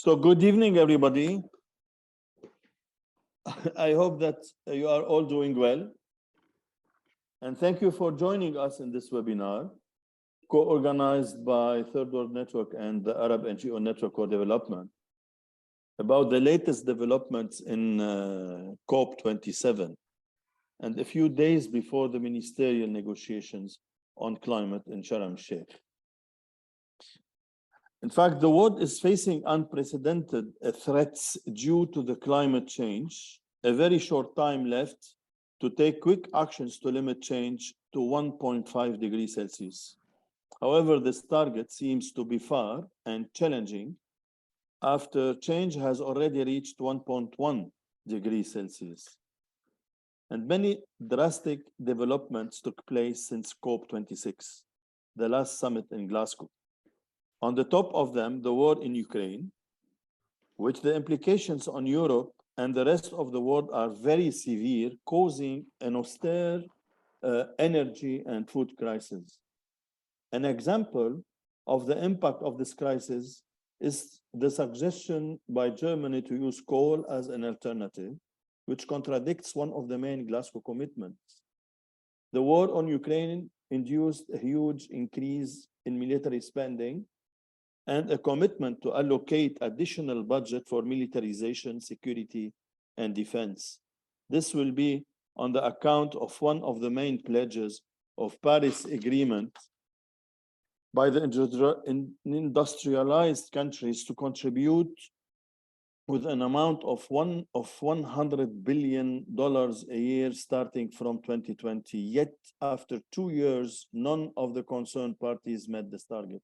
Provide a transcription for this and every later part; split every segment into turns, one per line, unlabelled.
So good evening, everybody. I hope that you are all doing well. And thank you for joining us in this webinar, co-organized by Third World Network and the Arab NGO Network for Development, about the latest developments in COP27, and a few days before the ministerial negotiations on climate in Sharm El Sheikh. In fact, the world is facing unprecedented threats due to the climate change. A very short time left to take quick actions to limit change to 1.5 degrees Celsius. However, this target seems to be far and challenging after change has already reached 1.1 degrees Celsius. And many drastic developments took place since COP26, the last summit in Glasgow. On the top of them, the war in Ukraine, which the implications on Europe and the rest of the world are very severe, causing an austere energy and food crisis. An example of the impact of this crisis is the suggestion by Germany to use coal as an alternative, which contradicts one of the main Glasgow commitments. The war on Ukraine induced a huge increase in military spending and a commitment to allocate additional budget for militarization, security, and defense. This will be on the account of one of the main pledges of Paris Agreement by the industrialized countries to contribute with an amount of $100 billion a year starting from 2020. Yet, after 2 years, none of the concerned parties met this target.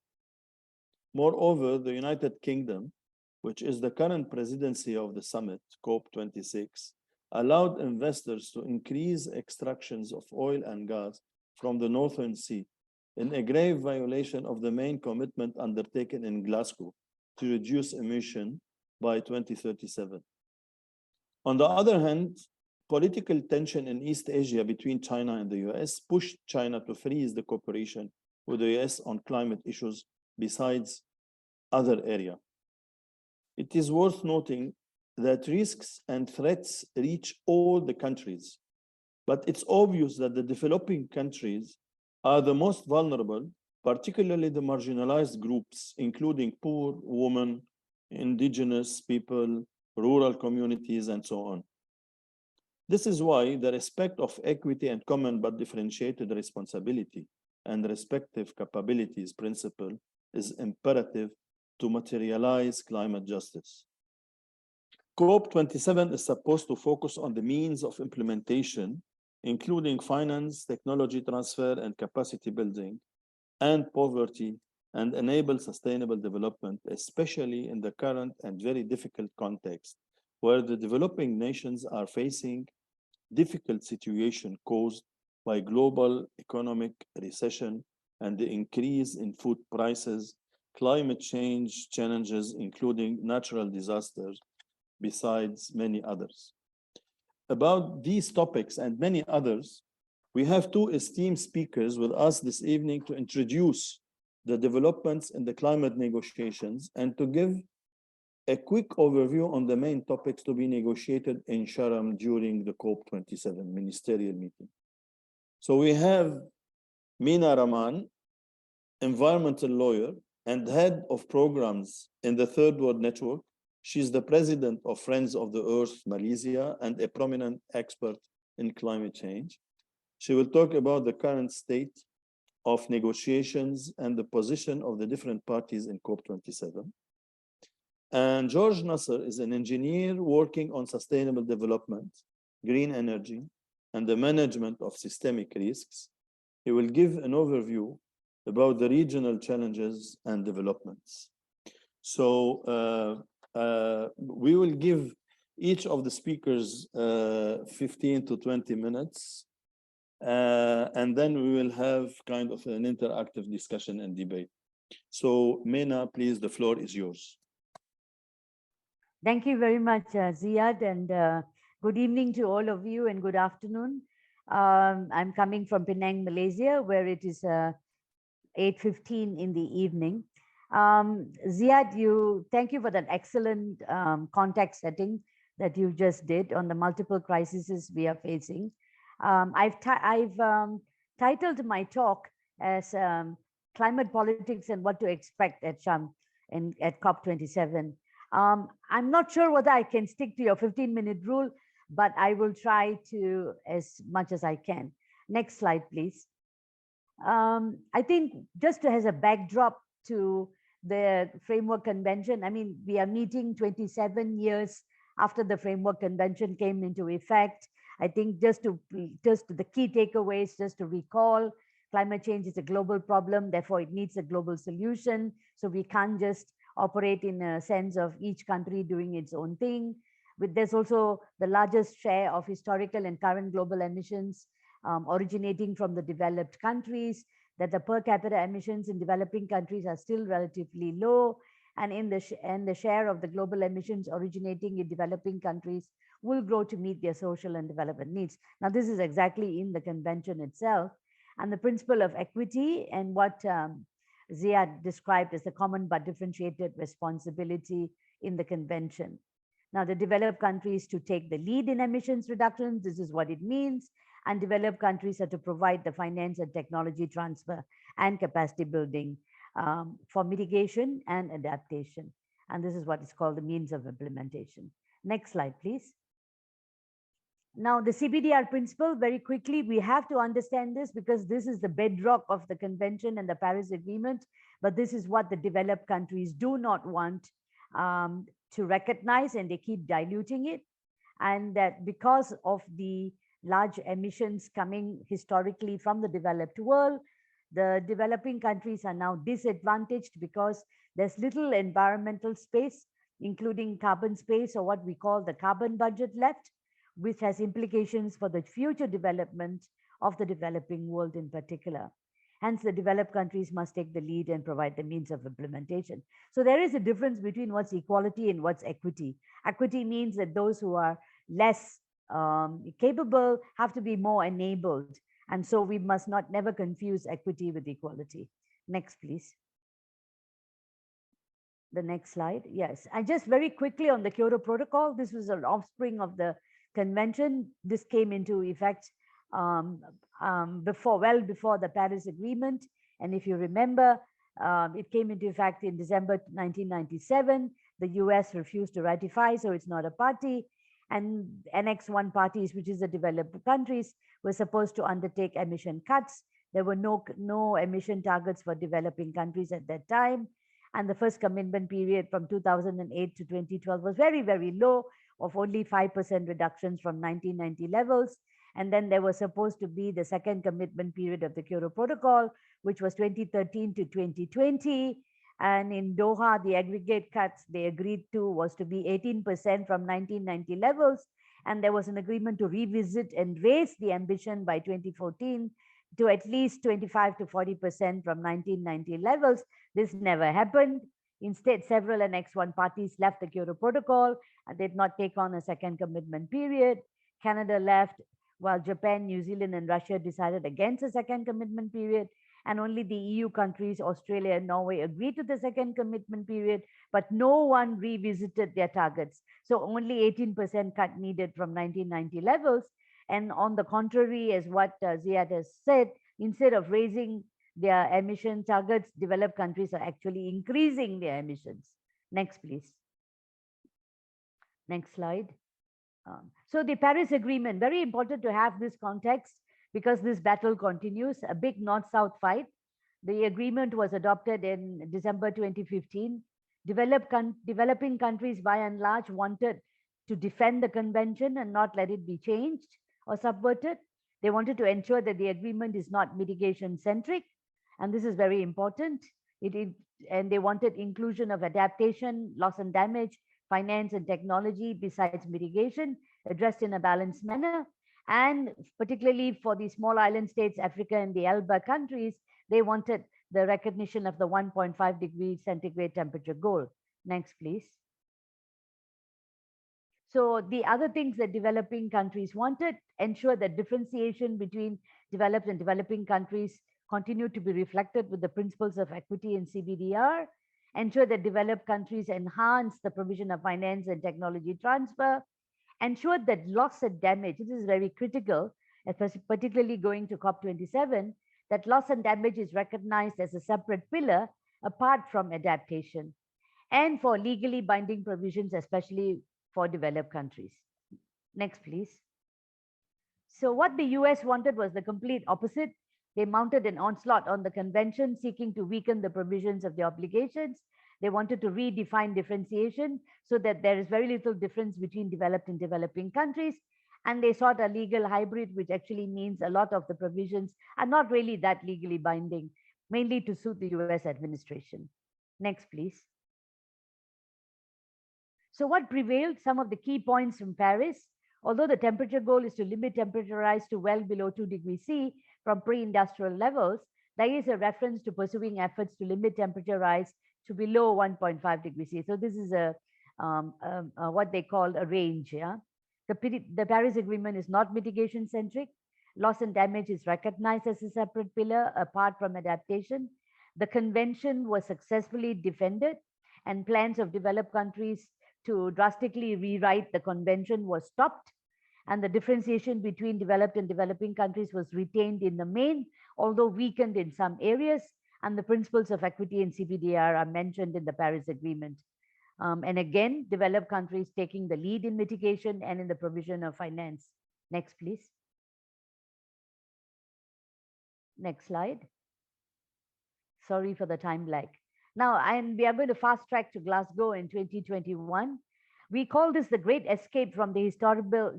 Moreover, the United Kingdom, which is the current presidency of the summit, COP26, allowed investors to increase extractions of oil and gas from the Northern Sea in a grave violation of the main commitment undertaken in Glasgow to reduce emission by 2037. On the other hand, political tension in East Asia between China and the US pushed China to freeze the cooperation with the US on climate issues besides other areas. It is worth noting that risks and threats reach all the countries, but it's obvious that the developing countries are the most vulnerable, particularly the marginalized groups, including poor, women, indigenous people, rural communities, and so on. This is why the respect of equity and common but differentiated responsibility and respective capabilities principle is imperative to materialize climate justice. COP27 is supposed to focus on the means of implementation, including finance, technology transfer, and capacity building, and poverty, and enable sustainable development, especially in the current and very difficult context, where the developing nations are facing difficult situation caused by global economic recession and the increase in food prices, climate change challenges, including natural disasters, besides many others. About these topics and many others, we have two esteemed speakers with us this evening to introduce the developments in the climate negotiations and to give a quick overview on the main topics to be negotiated in Sharm during the COP27 ministerial meeting. So we have Meena Raman, environmental lawyer and head of programs in the Third World Network. She's the president of Friends of the Earth Malaysia and a prominent expert in climate change. She will talk about the current state of negotiations and the position of the different parties in COP27. And George Nasr is an engineer working on sustainable development, green energy, and the management of systemic risks. He will give an overview about the regional challenges and developments. So we will give each of the speakers 15 to 20 minutes. And then we will have kind of an interactive discussion and debate. So Meena, please, the floor is yours.
Thank you very much, Ziad, and good evening to all of you and good afternoon. I'm coming from Penang, Malaysia, where it is 8:15 in the evening. Ziad, thank you for that excellent context setting that you just did on the multiple crises we are facing. I've titled my talk as Climate Politics and What to Expect at Sharm at COP27. I'm not sure whether I can stick to your 15-minute rule, but I will try to as much as I can. Next slide, please. I think just as a backdrop to the Framework Convention, I mean, we are meeting 27 years after the Framework Convention came into effect. I think just the key takeaways, just to recall, climate change is a global problem, therefore it needs a global solution. So we can't just operate in a sense of each country doing its own thing. But there's also the largest share of historical and current global emissions originating from the developed countries, that the per capita emissions in developing countries are still relatively low, and the share of the global emissions originating in developing countries will grow to meet their social and development needs. Now, this is exactly in the convention itself, and the principle of equity and what Ziad described as the common but differentiated responsibility in the convention. Now, the developed countries to take the lead in emissions reductions, this is what it means, and developed countries are to provide the finance and technology transfer and capacity building for mitigation and adaptation. And this is what is called the means of implementation. Next slide, please. Now, the CBDR principle, very quickly, we have to understand this because this is the bedrock of the convention and the Paris Agreement, but this is what the developed countries do not want to recognize, and they keep diluting it. And that because of the large emissions coming historically from the developed world, the developing countries are now disadvantaged because there's little environmental space, including carbon space, or what we call the carbon budget left, which has implications for the future development of the developing world in particular. Hence, the developed countries must take the lead and provide the means of implementation. So there is a difference between what's equality and what's equity. Equity means that those who are less capable have to be more enabled. And so we must never confuse equity with equality. Next, please. The next slide. Yes, and just very quickly on the Kyoto Protocol, this was an offspring of the convention. This came into effect well before the Paris Agreement. And if you remember, it came into effect in December 1997. The US refused to ratify, so it's not a party. And Annex 1 parties, which is the developed countries, were supposed to undertake emission cuts. There were no emission targets for developing countries at that time. And the first commitment period from 2008 to 2012 was very, very low, of only 5% reductions from 1990 levels. And then there was supposed to be the second commitment period of the Kyoto Protocol, which was 2013 to 2020. And in Doha, the aggregate cuts they agreed to was to be 18% from 1990 levels. And there was an agreement to revisit and raise the ambition by 2014 to at least 25 to 40% from 1990 levels. This never happened. Instead, several Annex 1 parties left the Kyoto Protocol and did not take on a second commitment period. Canada left, while Japan, New Zealand, and Russia decided against a second commitment period. And only the EU countries, Australia and Norway, agreed to the second commitment period, but no one revisited their targets. So only 18% cut needed from 1990 levels. And on the contrary, as what Ziad has said, instead of raising their emission targets, developed countries are actually increasing their emissions. Next, please. Next slide. So the Paris Agreement, very important to have this context because this battle continues, a big North-South fight. The agreement was adopted in December 2015. Developing countries, by and large, wanted to defend the convention and not let it be changed or subverted. They wanted to ensure that the agreement is not mitigation-centric, and this is very important. And they wanted inclusion of adaptation, loss and damage, finance and technology besides mitigation, addressed in a balanced manner. And particularly for the small island states, Africa and the ELBA countries, they wanted the recognition of the 1.5 degrees centigrade temperature goal. Next, please. So the other things that developing countries wanted, ensure that differentiation between developed and developing countries continue to be reflected with the principles of equity and CBDR, ensure that developed countries enhance the provision of finance and technology transfer, ensure that loss and damage, this is very critical, particularly going to COP27, that loss and damage is recognized as a separate pillar apart from adaptation, and for legally binding provisions, especially for developed countries. Next, please. So what the US wanted was the complete opposite. They mounted an onslaught on the convention, seeking to weaken the provisions of the obligations. They wanted to redefine differentiation so that there is very little difference between developed and developing countries. And they sought a legal hybrid, which actually means a lot of the provisions are not really that legally binding, mainly to suit the US administration. Next, please. So what prevailed? Some of the key points from Paris. Although the temperature goal is to limit temperature rise to well below 2 degrees C from pre-industrial levels, there is a reference to pursuing efforts to limit temperature rise to below 1.5 degrees C. So this is what they call a range. Yeah, the Paris Agreement is not mitigation centric. Loss and damage is recognized as a separate pillar apart from adaptation. The convention was successfully defended, and plans of developed countries to drastically rewrite the convention was stopped, and the differentiation between developed and developing countries was retained in the main, although weakened in some areas, and the principles of equity and CBDR are mentioned in the Paris Agreement. And again, developed countries taking the lead in mitigation and in the provision of finance. Next, please. Next slide. Sorry for the time lag. Now, we are going to fast track to Glasgow in 2021. We call this the great escape from the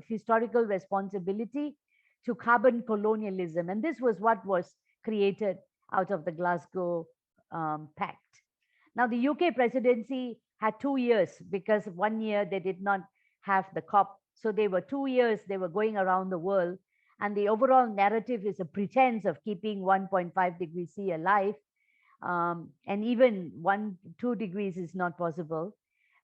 historical responsibility to carbon colonialism. And this was what was created out of the Glasgow Pact. Now, the UK presidency had 2 years because 1 year they did not have the COP. So they were 2 years, they were going around the world. And the overall narrative is a pretense of keeping 1.5 degrees C alive. And even 2 degrees is not possible,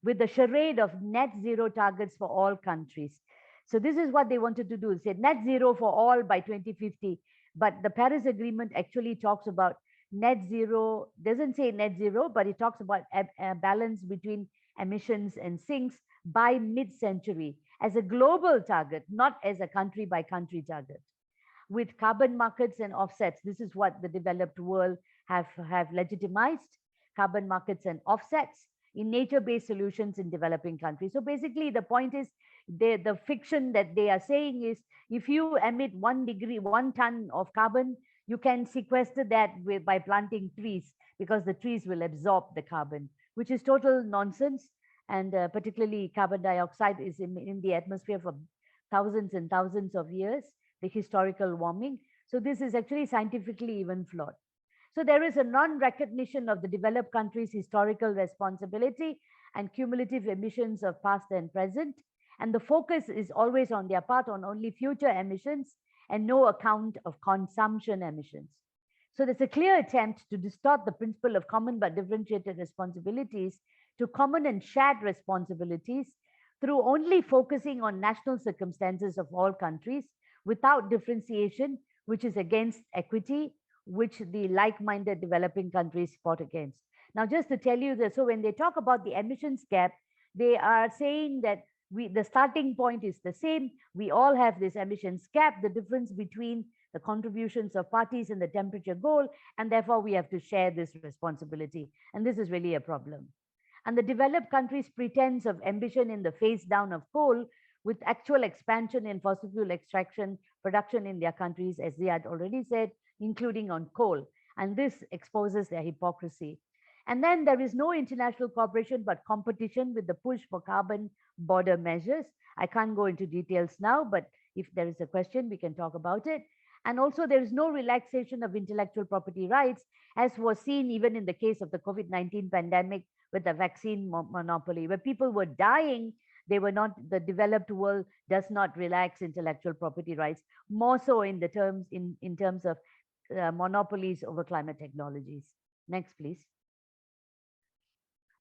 with the charade of net zero targets for all countries. So this is what they wanted to do, say net zero for all by 2050. But the Paris Agreement actually talks about net zero, doesn't say net zero, but it talks about a balance between emissions and sinks by mid-century as a global target, not as a country by country target. With carbon markets and offsets, this is what the developed world have legitimized, carbon markets and offsets in nature-based solutions in developing countries. So basically the point is, the fiction that they are saying is, if you emit 1 ton of carbon, you can sequester that by planting trees, because the trees will absorb the carbon, which is total nonsense. And particularly carbon dioxide is in the atmosphere for thousands and thousands of years, the historical warming. So this is actually scientifically even flawed. So there is a non-recognition of the developed countries' historical responsibility and cumulative emissions of past and present. And the focus is always on their part on only future emissions and no account of consumption emissions. So there's a clear attempt to distort the principle of common but differentiated responsibilities to common and shared responsibilities through only focusing on national circumstances of all countries without differentiation, which is against equity, which the like-minded developing countries fought against. Now, just to tell you this, so when they talk about the emissions gap, they are saying that the starting point is the same. We all have this emissions gap, the difference between the contributions of parties and the temperature goal, and therefore we have to share this responsibility. And this is really a problem. And the developed countries' pretense of ambition in the phase down of coal with actual expansion in fossil fuel extraction production in their countries, as Ziad already said, including on coal. And this exposes their hypocrisy. And then there is no international cooperation but competition with the push for carbon border measures. I can't go into details now, but if there is a question, we can talk about it. And also there is no relaxation of intellectual property rights, as was seen even in the case of the COVID-19 pandemic with the vaccine monopoly, where people were dying. They were not, the developed world does not relax intellectual property rights, more so in terms of monopolies over climate technologies. Next, please.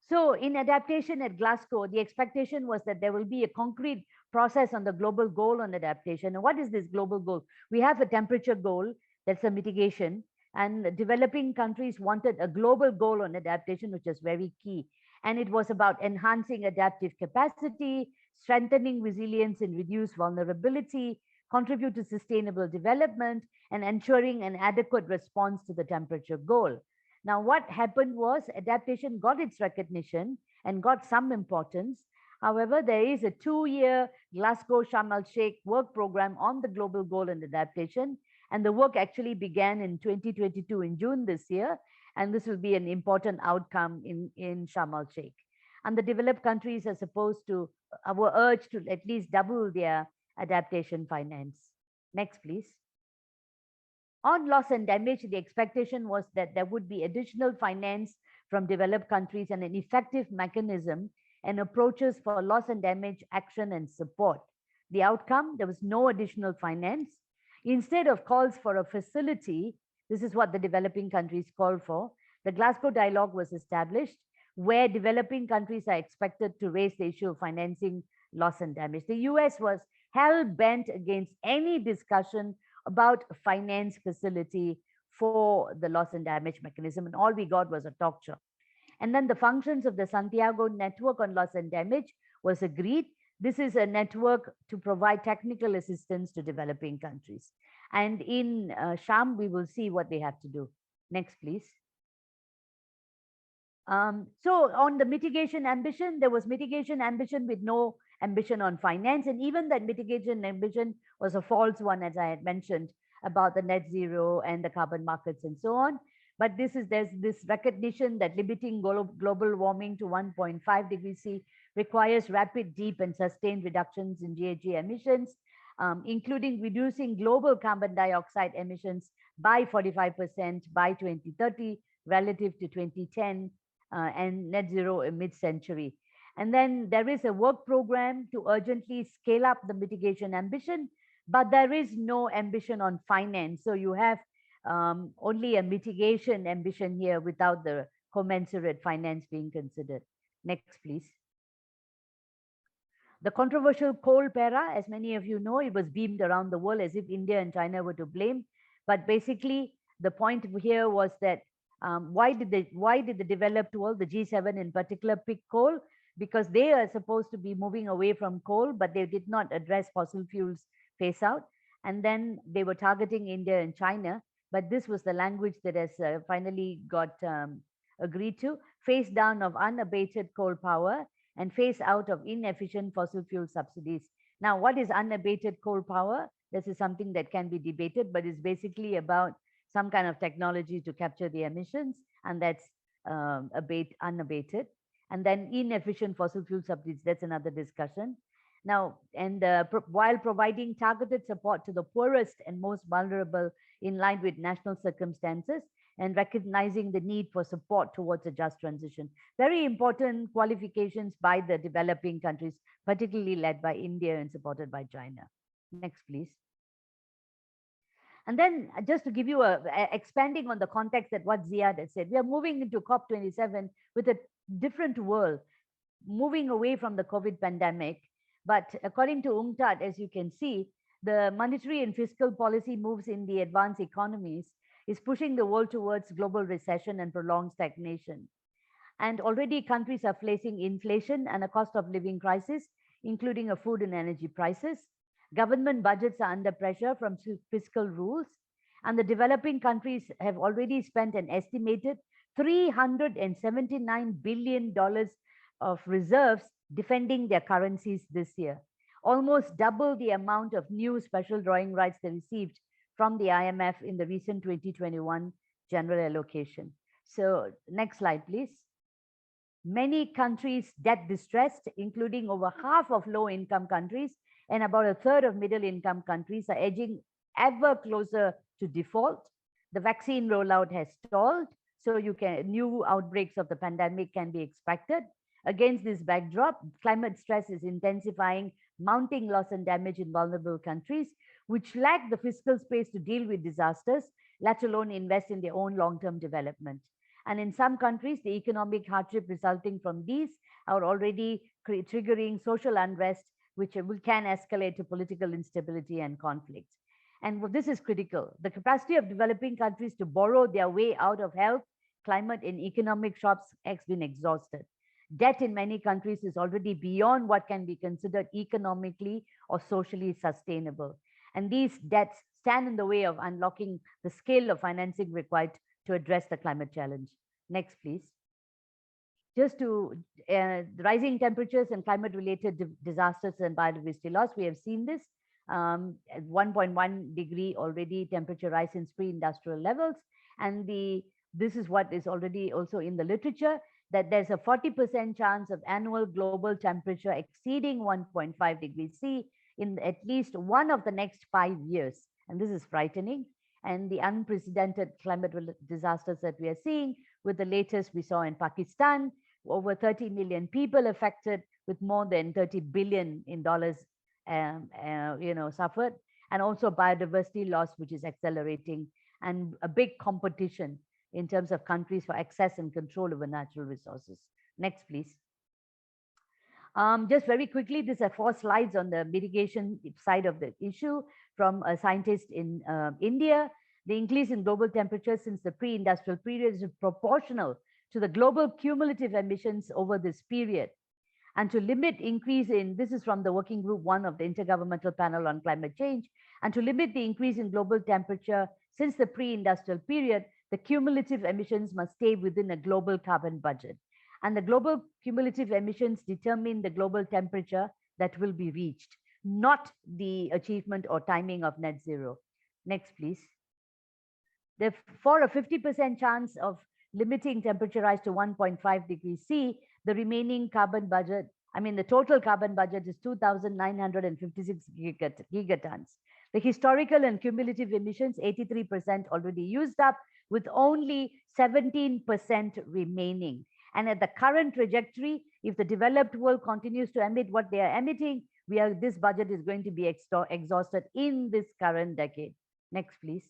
So in adaptation at Glasgow, the expectation was that there will be a concrete process on the global goal on adaptation. And what is this global goal? We have a temperature goal, that's a mitigation. And developing countries wanted a global goal on adaptation, which is very key. And it was about enhancing adaptive capacity, strengthening resilience and reduce vulnerability, contribute to sustainable development, and ensuring an adequate response to the temperature goal. Now, what happened was adaptation got its recognition and got some importance. However, there is a 2-year Glasgow Sharm El Sheikh work program on the global goal and adaptation. And the work actually began in 2022 in June this year. And this will be an important outcome in Sharm El Sheikh. And the developed countries are supposed to, were urged to at least double their adaptation finance. Next, please. On loss and damage, the expectation was that there would be additional finance from developed countries and an effective mechanism and approaches for loss and damage action and support. The outcome, there was no additional finance. Instead of calls for a facility, this is what the developing countries called for, the Glasgow Dialogue was established, where developing countries are expected to raise the issue of financing loss and damage. The US was hell-bent against any discussion about a finance facility for the loss and damage mechanism, and all we got was a talk show. And then the functions of the Santiago Network on Loss and Damage was agreed. This is a network to provide technical assistance to developing countries. And in Sharm, we will see what they have to do. Next, please. So on the mitigation ambition, there was mitigation ambition with no ambition on finance. And even that mitigation ambition was a false one, as I had mentioned, about the net zero and the carbon markets and so on. But there's this recognition that limiting global warming to 1.5 degrees C requires rapid, deep, and sustained reductions in GHG emissions, including reducing global carbon dioxide emissions by 45% by 2030 relative to 2010 and net zero mid-century. And then there is a work program to urgently scale up the mitigation ambition, but there is no ambition on finance. So you have only a mitigation ambition here without the commensurate finance being considered. Next, please. The controversial coal para, as many of you know, it was beamed around the world as if India and China were to blame. But basically, the point here was that why did the developed world, the G7 in particular, pick coal? Because they are supposed to be moving away from coal, but they did not address fossil fuels phase out. And then they were targeting India and China. But this was the language that has finally got agreed to: phase down of unabated coal power and phase out of inefficient fossil fuel subsidies. Now, what is unabated coal power? This is something that can be debated, but it's basically about some kind of technology to capture the emissions, and that's unabated. And then inefficient fossil fuel subsidies, that's another discussion. Now, and while providing targeted support to the poorest and most vulnerable in line with national circumstances, and recognizing the need for support towards a just transition. Very important qualifications by the developing countries, particularly led by India and supported by China. Next, please. And then just to give you expanding on the context that what Ziad had said, we are moving into COP27 with a different world, moving away from the COVID pandemic. But according to UNCTAD, as you can see, the monetary and fiscal policy moves in the advanced economies is pushing the world towards global recession and prolonged stagnation. And already countries are facing inflation and a cost of living crisis, including a food and energy prices. Government budgets are under pressure from fiscal rules. And the developing countries have already spent an estimated $379 billion of reserves defending their currencies this year, almost double the amount of new special drawing rights they received from the IMF in the recent 2021 general allocation. So next slide, please. Many countries debt distressed, including over half of low-income countries and about a third of middle-income countries, are edging ever closer to default. The vaccine rollout has stalled, so new outbreaks of the pandemic can be expected. Against this backdrop, climate stress is intensifying, mounting loss and damage in vulnerable countries, which lack the fiscal space to deal with disasters, let alone invest in their own long-term development. And in some countries, the economic hardship resulting from these are already triggering social unrest, which can escalate to political instability and conflict. And this is critical. The capacity of developing countries to borrow their way out of health, climate, and economic shocks has been exhausted. Debt in many countries is already beyond what can be considered economically or socially sustainable. And these debts stand in the way of unlocking the scale of financing required to address the climate challenge. Next, please. Just to rising temperatures and climate-related disasters and biodiversity loss, we have seen this. At 1.1 degree already temperature rise since pre-industrial levels. And this is what is already also in the literature, that there's a 40% chance of annual global temperature exceeding 1.5 degrees C in at least one of the next 5 years. And this is frightening. And the unprecedented climate disasters that we are seeing, with the latest we saw in Pakistan, over 30 million people affected, with more than $30 billion in dollars suffered, and also biodiversity loss, which is accelerating, and a big competition in terms of countries for access and control over natural resources. Next, please. Just very quickly, these are 4 slides on the mitigation side of the issue from a scientist in India. The increase in global temperature since the pre-industrial period is proportional to the global cumulative emissions over this period. And to limit increase in, this is from the Working Group 1 of the Intergovernmental Panel on Climate Change, and to limit the increase in global temperature since the pre-industrial period, the cumulative emissions must stay within a global carbon budget. And the global cumulative emissions determine the global temperature that will be reached, not the achievement or timing of net zero. Next, please. For a 50% chance of limiting temperature rise to 1.5 degrees C, the remaining carbon budget, the total carbon budget is 2,956 gigatons. The historical and cumulative emissions, 83% already used up, with only 17% remaining. And at the current trajectory, if the developed world continues to emit what they are emitting, this budget is going to be exhausted in this current decade. Next, please.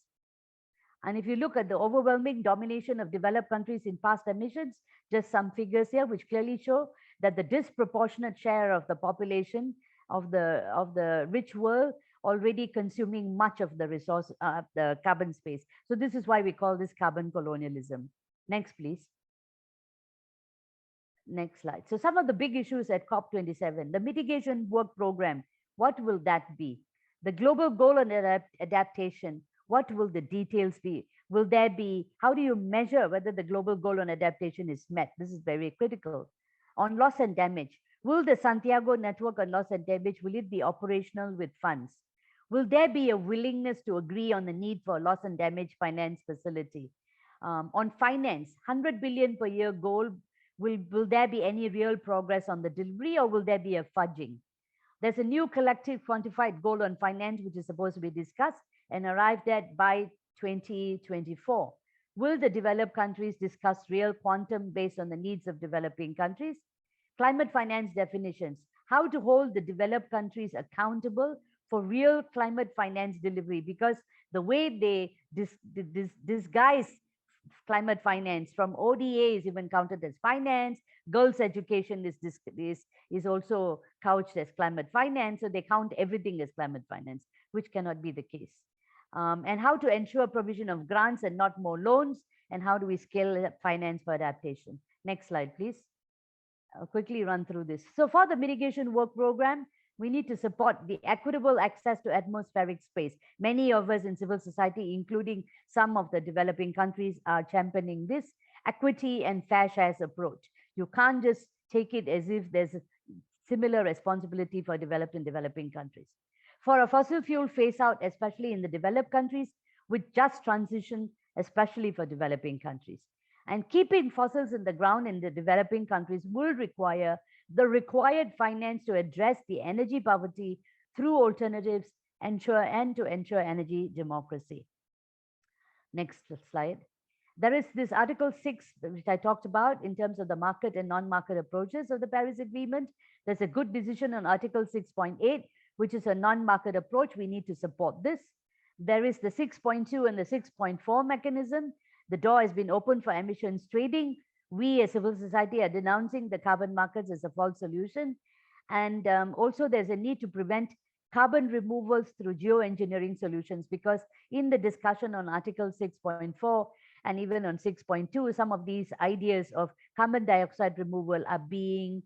And if you look at the overwhelming domination of developed countries in past emissions, just some figures here which clearly show that the disproportionate share of the population of the rich world already consuming much of the resource, the carbon space. So this is why we call this carbon colonialism. Next, please. Next slide. So some of the big issues at COP27, the mitigation work program, what will that be? The global goal on adaptation, what will the details be? Will there be, how do you measure whether the global goal on adaptation is met? This is very critical. On loss and damage, will the Santiago network on loss and damage, will it be operational with funds? Will there be a willingness to agree on the need for a loss and damage finance facility? On finance, 100 billion per year goal, will there be any real progress on the delivery, or will there be a fudging? There's a new collective quantified goal on finance, which is supposed to be discussed and arrived at by 2024. Will the developed countries discuss real quantum based on the needs of developing countries? Climate finance definitions, how to hold the developed countries accountable for real climate finance delivery, because the way they disguise climate finance from ODA is even counted as finance. Girls' education is also couched as climate finance. So they count everything as climate finance, which cannot be the case. And how to ensure provision of grants and not more loans, and how do we scale finance for adaptation? Next slide, please. I'll quickly run through this. So for the mitigation work program, we need to support the equitable access to atmospheric space. Many of us in civil society, including some of the developing countries, are championing this equity and fair shares approach. You can't just take it as if there's a similar responsibility for developed and developing countries. For a fossil fuel phase out, especially in the developed countries, with just transition, especially for developing countries. And keeping fossils in the ground in the developing countries will require the required finance to address the energy poverty through alternatives, ensure energy democracy. Next slide. There is this Article 6, which I talked about in terms of the market and non-market approaches of the Paris Agreement. There's a good decision on Article 6.8, which is a non-market approach. We need to support this. There is the 6.2 and the 6.4 mechanism. The door has been opened for emissions trading. We as civil society are denouncing the carbon markets as a false solution. And also there's a need to prevent carbon removals through geoengineering solutions, because in the discussion on Article 6.4 and even on 6.2, some of these ideas of carbon dioxide removal are being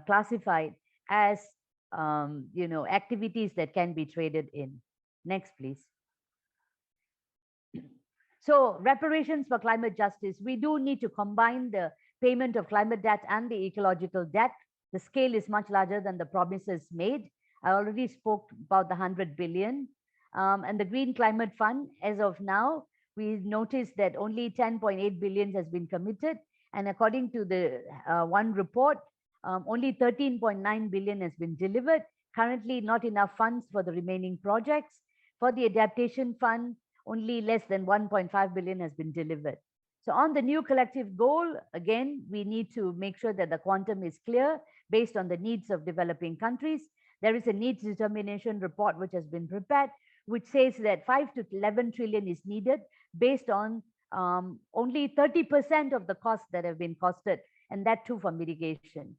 classified as activities that can be traded in. Next, please. So reparations for climate justice, we do need to combine the payment of climate debt and the ecological debt. The scale is much larger than the promises made. I already spoke about the 100 billion. And the Green Climate Fund, as of now, we noticed that only 10.8 billion has been committed. And according to the one report, only 13.9 billion has been delivered. Currently, not enough funds for the remaining projects. For the Adaptation Fund, only less than 1.5 billion has been delivered. So on the new collective goal, again, we need to make sure that the quantum is clear based on the needs of developing countries. There is a needs determination report which has been prepared, which says that 5 to 11 trillion is needed based on only 30% of the costs that have been costed, and that too for mitigation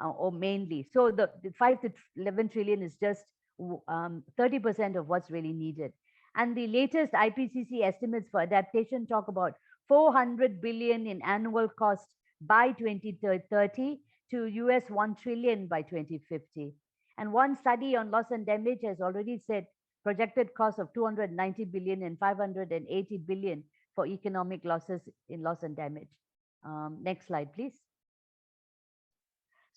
or mainly. So the 5 to 11 trillion is just 30% of what's really needed. And the latest IPCC estimates for adaptation talk about 400 billion in annual costs by 2030 to US 1 trillion by 2050. And one study on loss and damage has already said projected costs of 290 billion and 580 billion for economic losses in loss and damage. Next slide, please.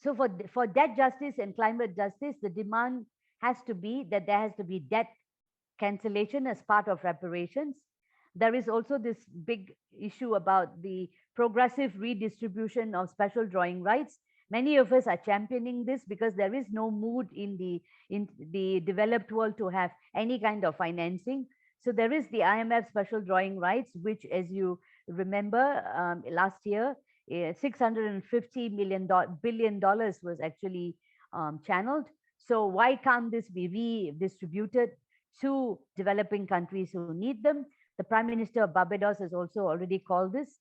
So for debt justice and climate justice, the demand has to be that there has to be debt cancellation as part of reparations. There is also this big issue about the progressive redistribution of special drawing rights. Many of us are championing this because there is no mood in the developed world to have any kind of financing. So there is the IMF special drawing rights, which, as you remember, last year, $650 billion was actually channeled. So why can't this be redistributed to developing countries who need them? The Prime Minister of Barbados has also already called this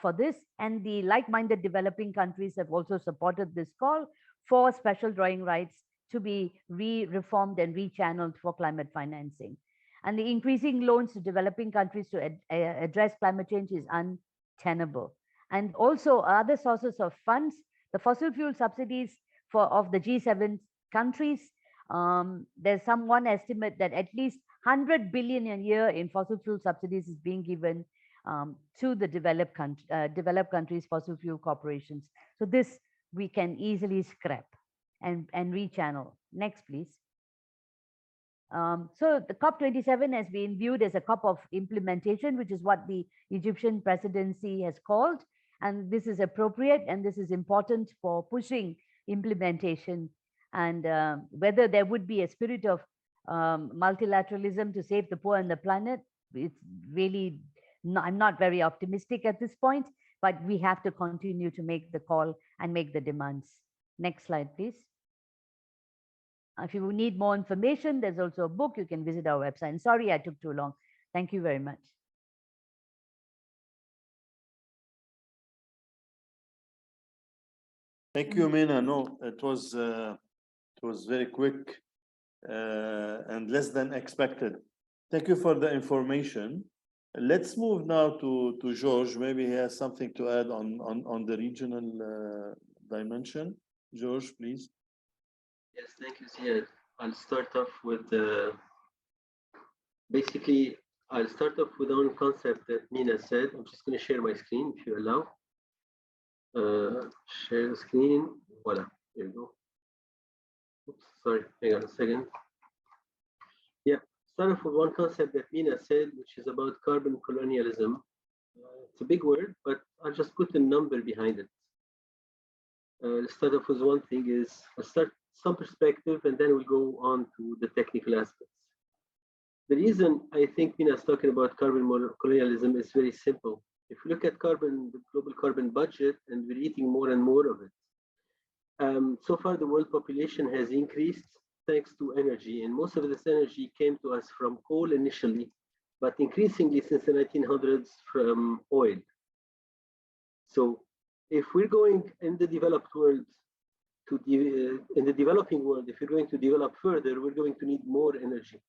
for this, and the like-minded developing countries have also supported this call for special drawing rights to be reformed and rechanneled for climate financing. And the increasing loans to developing countries to address climate change is untenable. And also other sources of funds, the fossil fuel subsidies of the G7 countries. There's one estimate that at least 100 billion a year in fossil fuel subsidies is being given to the developed countries' fossil fuel corporations. So this we can easily scrap and rechannel. Next, please. So the COP27 has been viewed as a COP of implementation, which is what the Egyptian presidency has called. And this is appropriate, and this is important for pushing implementation. And whether there would be a spirit of multilateralism to save the poor and the planet, it's really I'm not very optimistic at this point, but we have to continue to make the call and make the demands. Next slide, please. If you need more information, there's also a book. You can visit our website. And sorry I took too long. Thank you very much.
Thank you, Meena. No, it was very quick and less than expected. Thank you for the information. Let's move now to George. Maybe he has something to add on the regional dimension. George, please.
Yes, thank you, Ziad. I'll start off with basically, I'll start off with one concept that Meena said. I'm just going to share my screen if you allow. Share the screen. Voila, there you go. Oops, sorry, hang on a second. Yeah, start off with one concept that Meena said, which is about carbon colonialism. It's a big word, but I'll just put a number behind it. Let's start off with one thing is, I'll start some perspective and then we'll go on to the technical aspects. The reason I think Meena is talking about carbon colonialism is very simple. If we look at the global carbon budget, and we're eating more and more of it. So far, the world population has increased thanks to energy, and most of this energy came to us from coal initially, but increasingly since the 1900s from oil. So if we're going in the developed world in the developing world, if you're going to develop further, we're going to need more energy.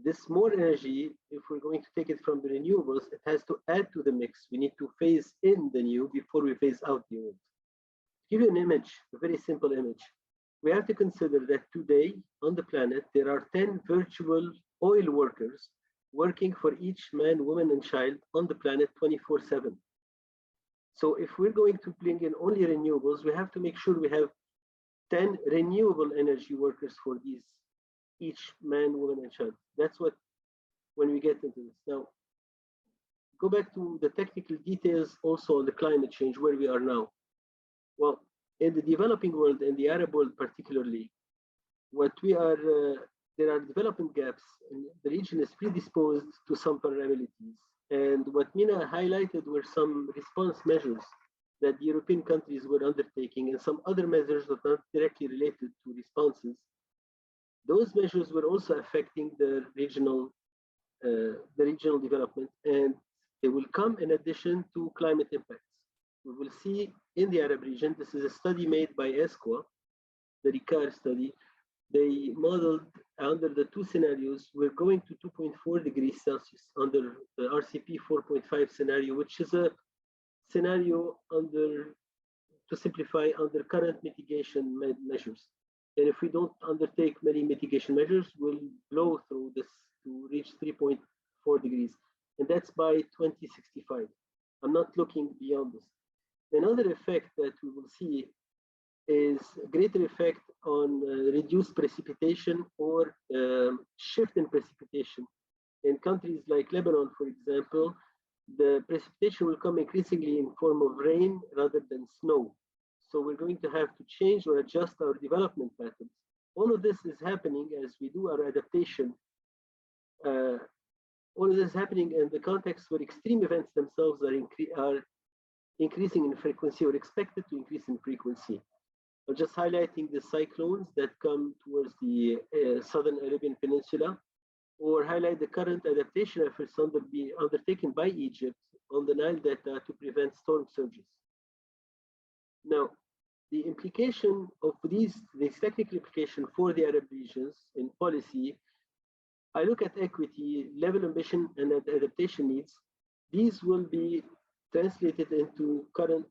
This more energy, if we're going to take it from the renewables, it has to add to the mix. We need to phase in the new before we phase out the old. To give you an image, a very simple image. We have to consider that today on the planet, there are 10 virtual oil workers working for each man, woman, and child on the planet 24/7. So if we're going to bring in only renewables, we have to make sure we have 10 renewable energy workers for these, each man, woman, and child. That's what, when we get into this. Now, go back to the technical details also on the climate change, where we are now. Well, in the developing world, in the Arab world particularly, what we are, there are development gaps, and the region is predisposed to some vulnerabilities. And what Meena highlighted were some response measures that the European countries were undertaking, and some other measures that are not directly related to responses. Those measures were also affecting the regional development, and they will come in addition to climate impacts. We will see in the Arab region, this is a study made by ESCWA, the RICAR study. They modeled under the two scenarios, we're going to 2.4 degrees Celsius under the RCP 4.5 scenario, which is a scenario under, to simplify, under current mitigation measures. And if we don't undertake many mitigation measures, we'll blow through this to reach 3.4 degrees. And that's by 2065. I'm not looking beyond this. Another effect that we will see is a greater effect on reduced precipitation or shift in precipitation. In countries like Lebanon, for example, the precipitation will come increasingly in form of rain rather than snow. So we're going to have to change or adjust our development patterns. All of this is happening as we do our adaptation. All of this is happening in the context where extreme events themselves are increasing in frequency or expected to increase in frequency. I'm just highlighting the cyclones that come towards the southern Arabian Peninsula, or highlight the current adaptation efforts undertaken by Egypt on the Nile Delta to prevent storm surges. Now, the implication of this technical implication for the Arab regions in policy, I look at equity, level ambition, and adaptation needs. These will be translated into current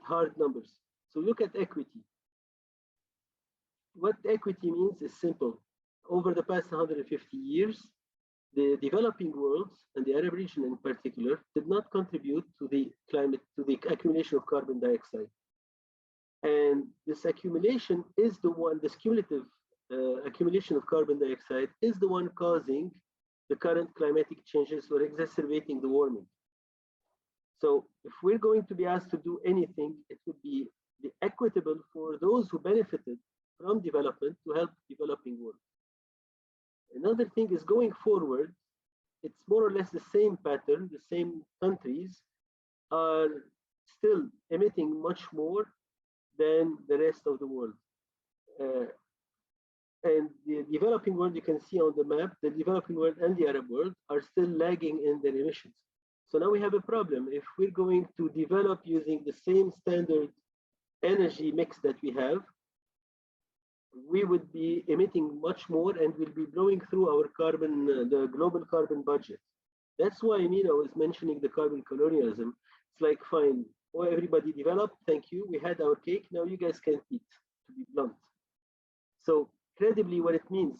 hard numbers. So look at equity. What equity means is simple. Over the past 150 years, the developing world, and the Arab region in particular, did not contribute to the climate, to the accumulation of carbon dioxide. And this accumulation is the one, this cumulative accumulation of carbon dioxide is the one causing the current climatic changes or exacerbating the warming. So if we're going to be asked to do anything, it would be equitable for those who benefited from development to help developing world. Another thing is, going forward, it's more or less the same pattern. The same countries are still emitting much more than the rest of the world. And the developing world, you can see on the map, the developing world and the Arab world are still lagging in their emissions. So now we have a problem. If we're going to develop using the same standard energy mix that we have, we would be emitting much more and will be blowing through our carbon, the global carbon budget. That's why Meena was mentioning the carbon colonialism. It's like, fine, oh, everybody developed, thank you. We had our cake, now you guys can't eat, to be blunt. So credibly, what it means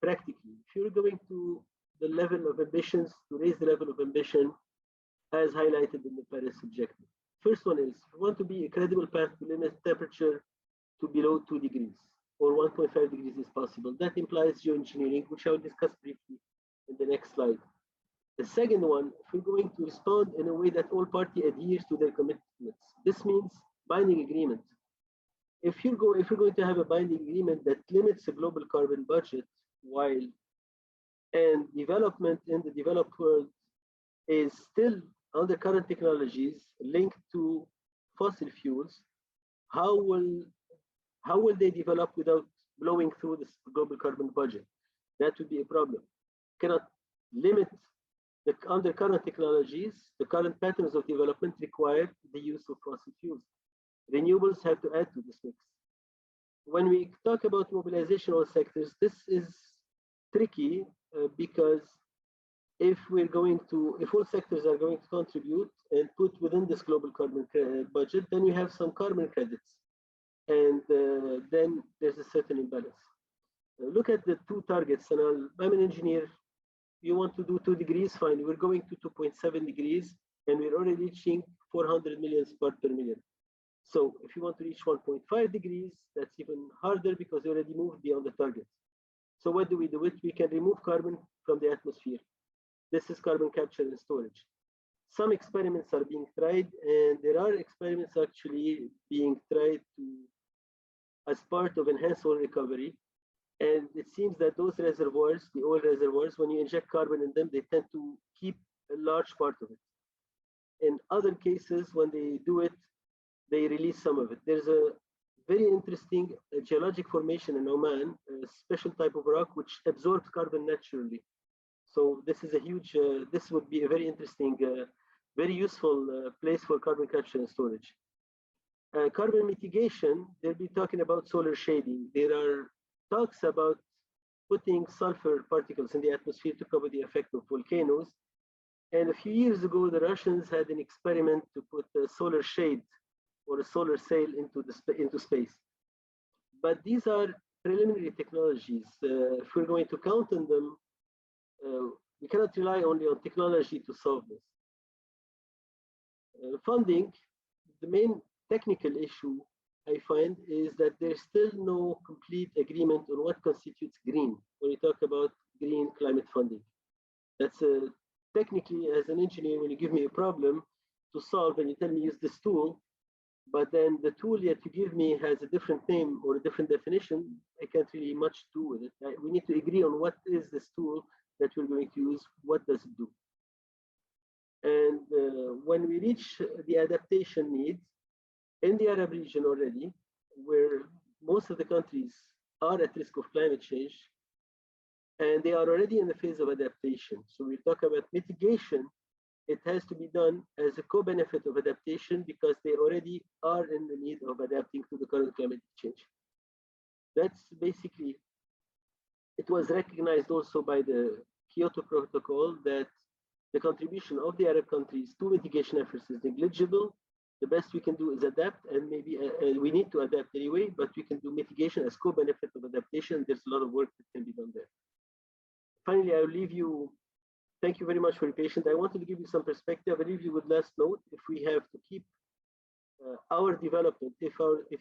practically, if you're going to the level of ambitions, to raise the level of ambition as highlighted in the Paris objective. First one is, we want to be a credible path to limit temperature to below 2 degrees, or 1.5 degrees is possible. That implies geoengineering, which I will discuss briefly in the next slide. The second one, if we're going to respond in a way that all parties adhere to their commitments, this means binding agreement. If you're going to have a binding agreement that limits the global carbon budget, and development in the developed world is still under current technologies linked to fossil fuels, how will they develop without blowing through this global carbon budget? That would be a problem. You cannot limit under current technologies, the current patterns of development require the use of fossil fuels. Renewables have to add to this mix. When we talk about mobilization of sectors, this is tricky because if all sectors are going to contribute and put within this global carbon budget, then we have some carbon credits, and then there's a certain imbalance. Look at the two targets, and I'm an engineer. You want to do 2 degrees, fine. We're going to 2.7 degrees, and we're already reaching 400 million parts per million. So if you want to reach 1.5 degrees, that's even harder because we already moved beyond the target. So what do? We can remove carbon from the atmosphere. This is carbon capture and storage. Some experiments are being tried, and there are experiments actually being tried as part of enhanced oil recovery. And it seems that those reservoirs, the oil reservoirs, when you inject carbon in them, they tend to keep a large part of it. In other cases, when they do it, they release some of it. There's a very interesting geologic formation in Oman, a special type of rock which absorbs carbon naturally. So this is a huge, this would be a very interesting, very useful place for carbon capture and storage. Carbon mitigation, they'll be talking about solar shading. There are talks about putting sulfur particles in the atmosphere to cover the effect of volcanoes. And a few years ago, the Russians had an experiment to put a solar shade or a solar sail into space. But these are preliminary technologies. If we're going to count on them, we cannot rely only on technology to solve this. Funding, the main technical issue I find is that there's still no complete agreement on what constitutes green when you talk about green climate funding. That's technically, as an engineer, when you give me a problem to solve and you tell me use this tool, but then the tool that you give me has a different name or a different definition, I can't really much do with it. We need to agree on what is this tool that we're going to use, what does it do? And when we reach the adaptation needs, in the Arab region already, where most of the countries are at risk of climate change, and they are already in the phase of adaptation. So we talk about mitigation, it has to be done as a co-benefit of adaptation because they already are in the need of adapting to the current climate change. That's basically, it was recognized also by the Kyoto Protocol that the contribution of the Arab countries to mitigation efforts is negligible. The best we can do is adapt, and maybe we need to adapt anyway, but we can do mitigation as co-benefit of adaptation. There's a lot of work that can be done there. Finally, I'll leave you. Thank you very much for your patience. I wanted to give you some perspective. I'll leave you with last note. If we have to keep our development, if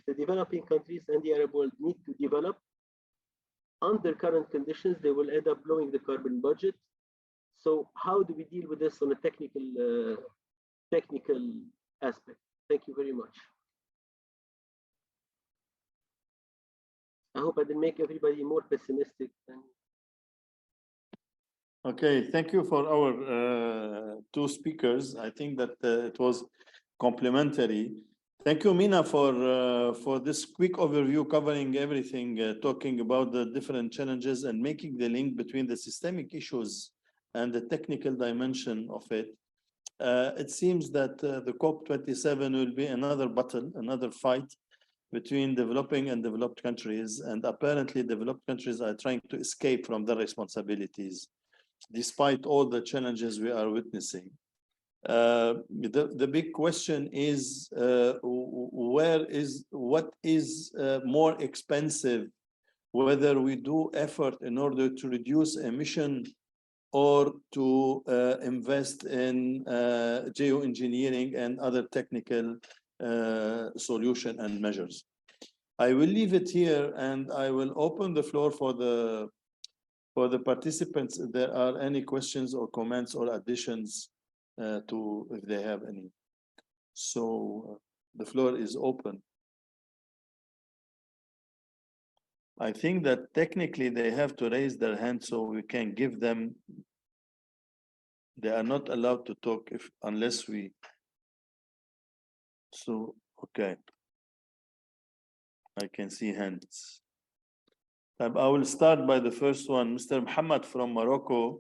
the developing countries and the Arab world need to develop under current conditions, they will end up blowing the carbon budget. So how do we deal with this on a technical aspect? Thank you very much. I hope I didn't make everybody more pessimistic.
Okay, thank you for our two speakers. I think that it was complementary. Thank you, Meena, for this quick overview covering everything, talking about the different challenges and making the link between the systemic issues and the technical dimension of it. It seems that the COP27 will be another battle, another fight between developing and developed countries, and apparently developed countries are trying to escape from their responsibilities, despite all the challenges we are witnessing. The big question is, what is more expensive, whether we do effort in order to reduce emission or to invest in geoengineering and other technical solution and measures. I will leave it here, and I will open the floor for the participants if there are any questions or comments or additions to, if they have any. So the floor is open. I think that technically they have to raise their hand so we can give them. They are not allowed to talk unless we. So, okay. I can see hands. I will start by the first one, Mr. Muhammad from Morocco.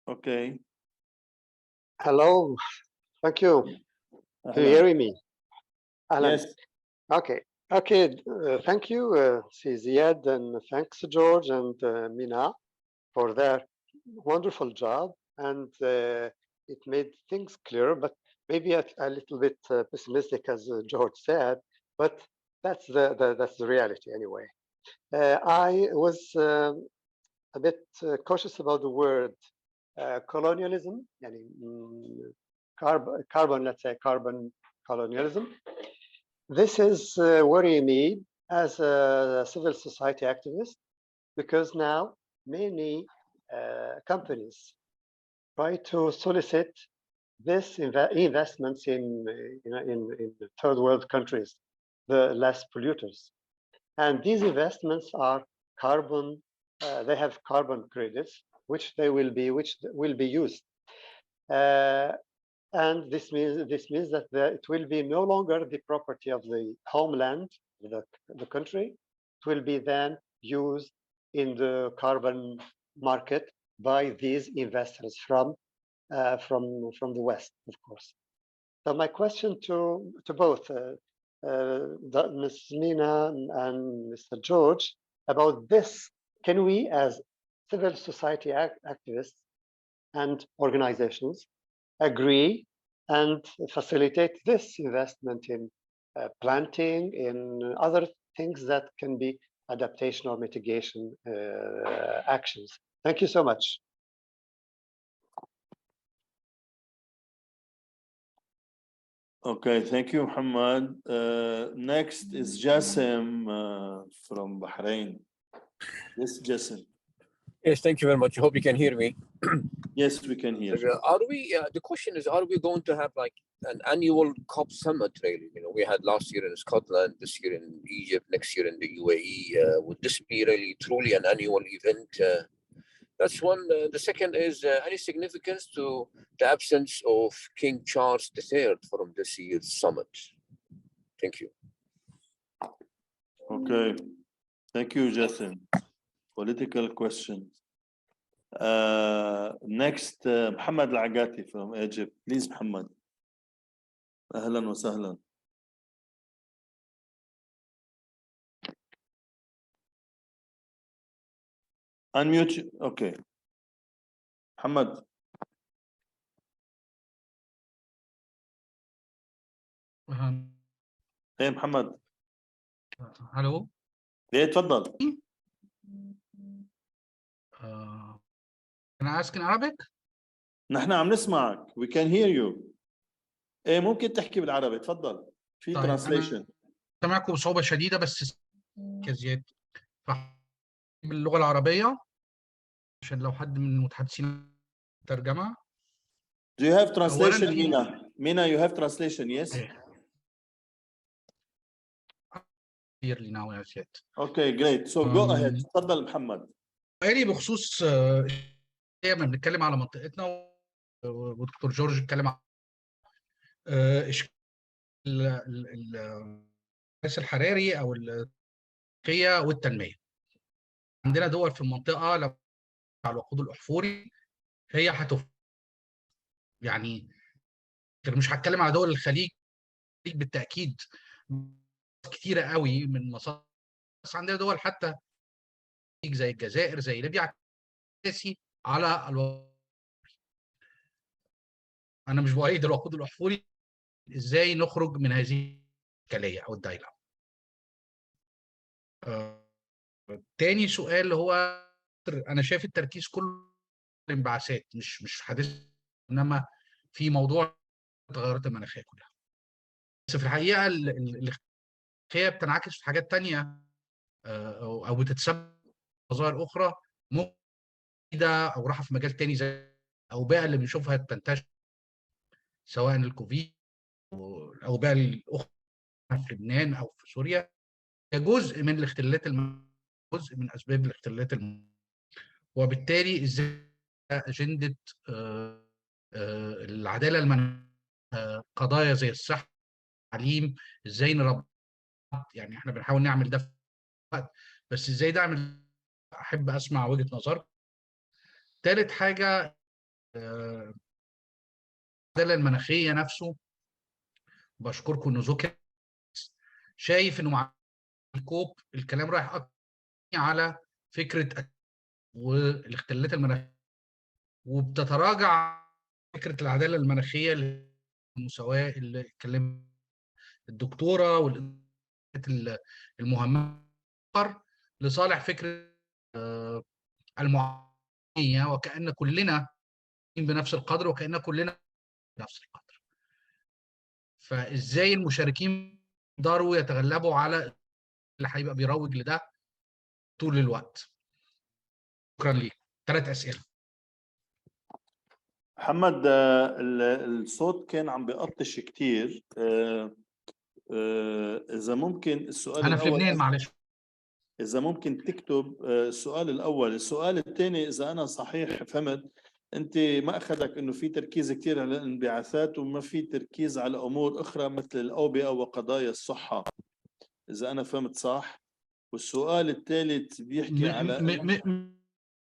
Okay.
Hello, thank you. Can you hear me?
Yes.
Okay. Thank you, Ziad, and thanks George and Meena for their wonderful job, and it made things clear, but maybe a little bit pessimistic, as George said, but that's the reality anyway. I was a bit cautious about the word colonialism, carbon, let's say carbon colonialism. This is worrying me as a civil society activist, because now many companies try to solicit this investments in third world countries, the less polluters, and these investments are carbon. They have carbon credits, which will be used. And this means that it will be no longer the property of the homeland, the country. It will be then used in the carbon market by these investors from the West, of course. So my question to both Ms. Meena and Mr. George about this: can we, as civil society activists and organizations, agree and facilitate this investment in planting, in other things that can be adaptation or mitigation actions? Thank you so much.
Okay, thank you, Muhammad. Next is Jassim from Bahrain. Yes, Jassim.
Yes, thank you very much. I hope you can hear me.
Yes, we can hear.
Are we? The question is: are we going to have like an annual COP summit? Really, we had last year in Scotland, this year in Egypt, next year in the UAE. Would this be really truly an annual event? That's one. The second is any significance to the absence of King Charles III from this year's summit? Thank you.
Okay, thank you, Jassim. Political question. Next, Muhammad Al-Agati from Egypt. Please, Muhammad. أهلا وسهلا. Unmute. Okay. Muhammad. Hey, Muhammad.
Hello.
ليه تفضل.
Can I ask in Arabic?
نحن عم نسمعك. We can hear you. ايه ممكن تحكي بالعربي تفضل. في
طيب
ترانسليشن.
سامعكم بصعوبة شديدة بس كزياد. باللغة العربية عشان لو حد من المتحدثين ترجمة.
Do you have translation, Meena? Meena, you have translation, yes?
Clearly now, yes, yet.
Okay, great. So go ahead. تفضل محمد.
سؤالي بخصوص دايما بنتكلم على منطقتنا ودكتور جورج اتكلم على الانعكاس الحراري او التنمية والتنمية. عندنا دول في المنطقة لو على الوقود الأحفوري هي يعني مش هتكلم على دول الخليج بالتأكيد كتيرة قوي من مصادر، بس عندنا دول حتى زي الجزائر زي ليبيا اساسي على الوقود. انا مش بؤيد الوقود الاحفوري، ازاي نخرج من هذه الاشكاليه او الدايره. تاني سؤال هو انا شايف التركيز كله الانبعاثات مش حديث، انما في موضوع التغيرات المناخيه كلها. بس في الحقيقه الاختلاف بتنعكس في حاجات تانية او بتتسبب ظواهر اخرى مفيده او راحه في مجال تاني زي الاوبئه اللي بنشوفها بتنتشر سواء الكوفيد او الاوبئه الاخرى في لبنان او في سوريا، جزء من الاختلالات جزء من اسباب الاختلالات وبالتالي ازاي اجنده العداله المناخيه، قضايا زي الصحه والتعليم ازاي نربط، يعني احنا بنحاول نعمل ده في وقت، بس ازاي ده اعمل. احب اسمع وجهه نظرك. ثالث حاجه العدالة المناخية نفسه، بشكركم إنه ذكر. شايف إنه مع الكوب الكلام رايح أكتر على فكرة والاختلالات المناخية، وبتتراجع فكرة العدالة المناخية المساواة اللي اتكلم الدكتورة المهمة لصالح فكرة المعانية، وكأن كلنا بنفس القدر وكأن كلنا بنفس القدر. فإزاي المشاركين يقدروا يتغلبوا على اللي هيبقى بيروج لده طول الوقت؟ شكرا ليك. 3 أسئلة.
محمد، الصوت كان عم بيقطش كتير. إذا ممكن السؤال
أنا في
الأول،
لبنان معلش.
إذا ممكن تكتب السؤال الأول. السؤال الثاني، إذا أنا صحيح فهمت، أنت ما أخذك إنه في تركيز كتير على الانبعاثات وما في تركيز على أمور أخرى مثل الأوبئة وقضايا الصحة، إذا أنا فهمت صح. والسؤال الثالث بيحكي على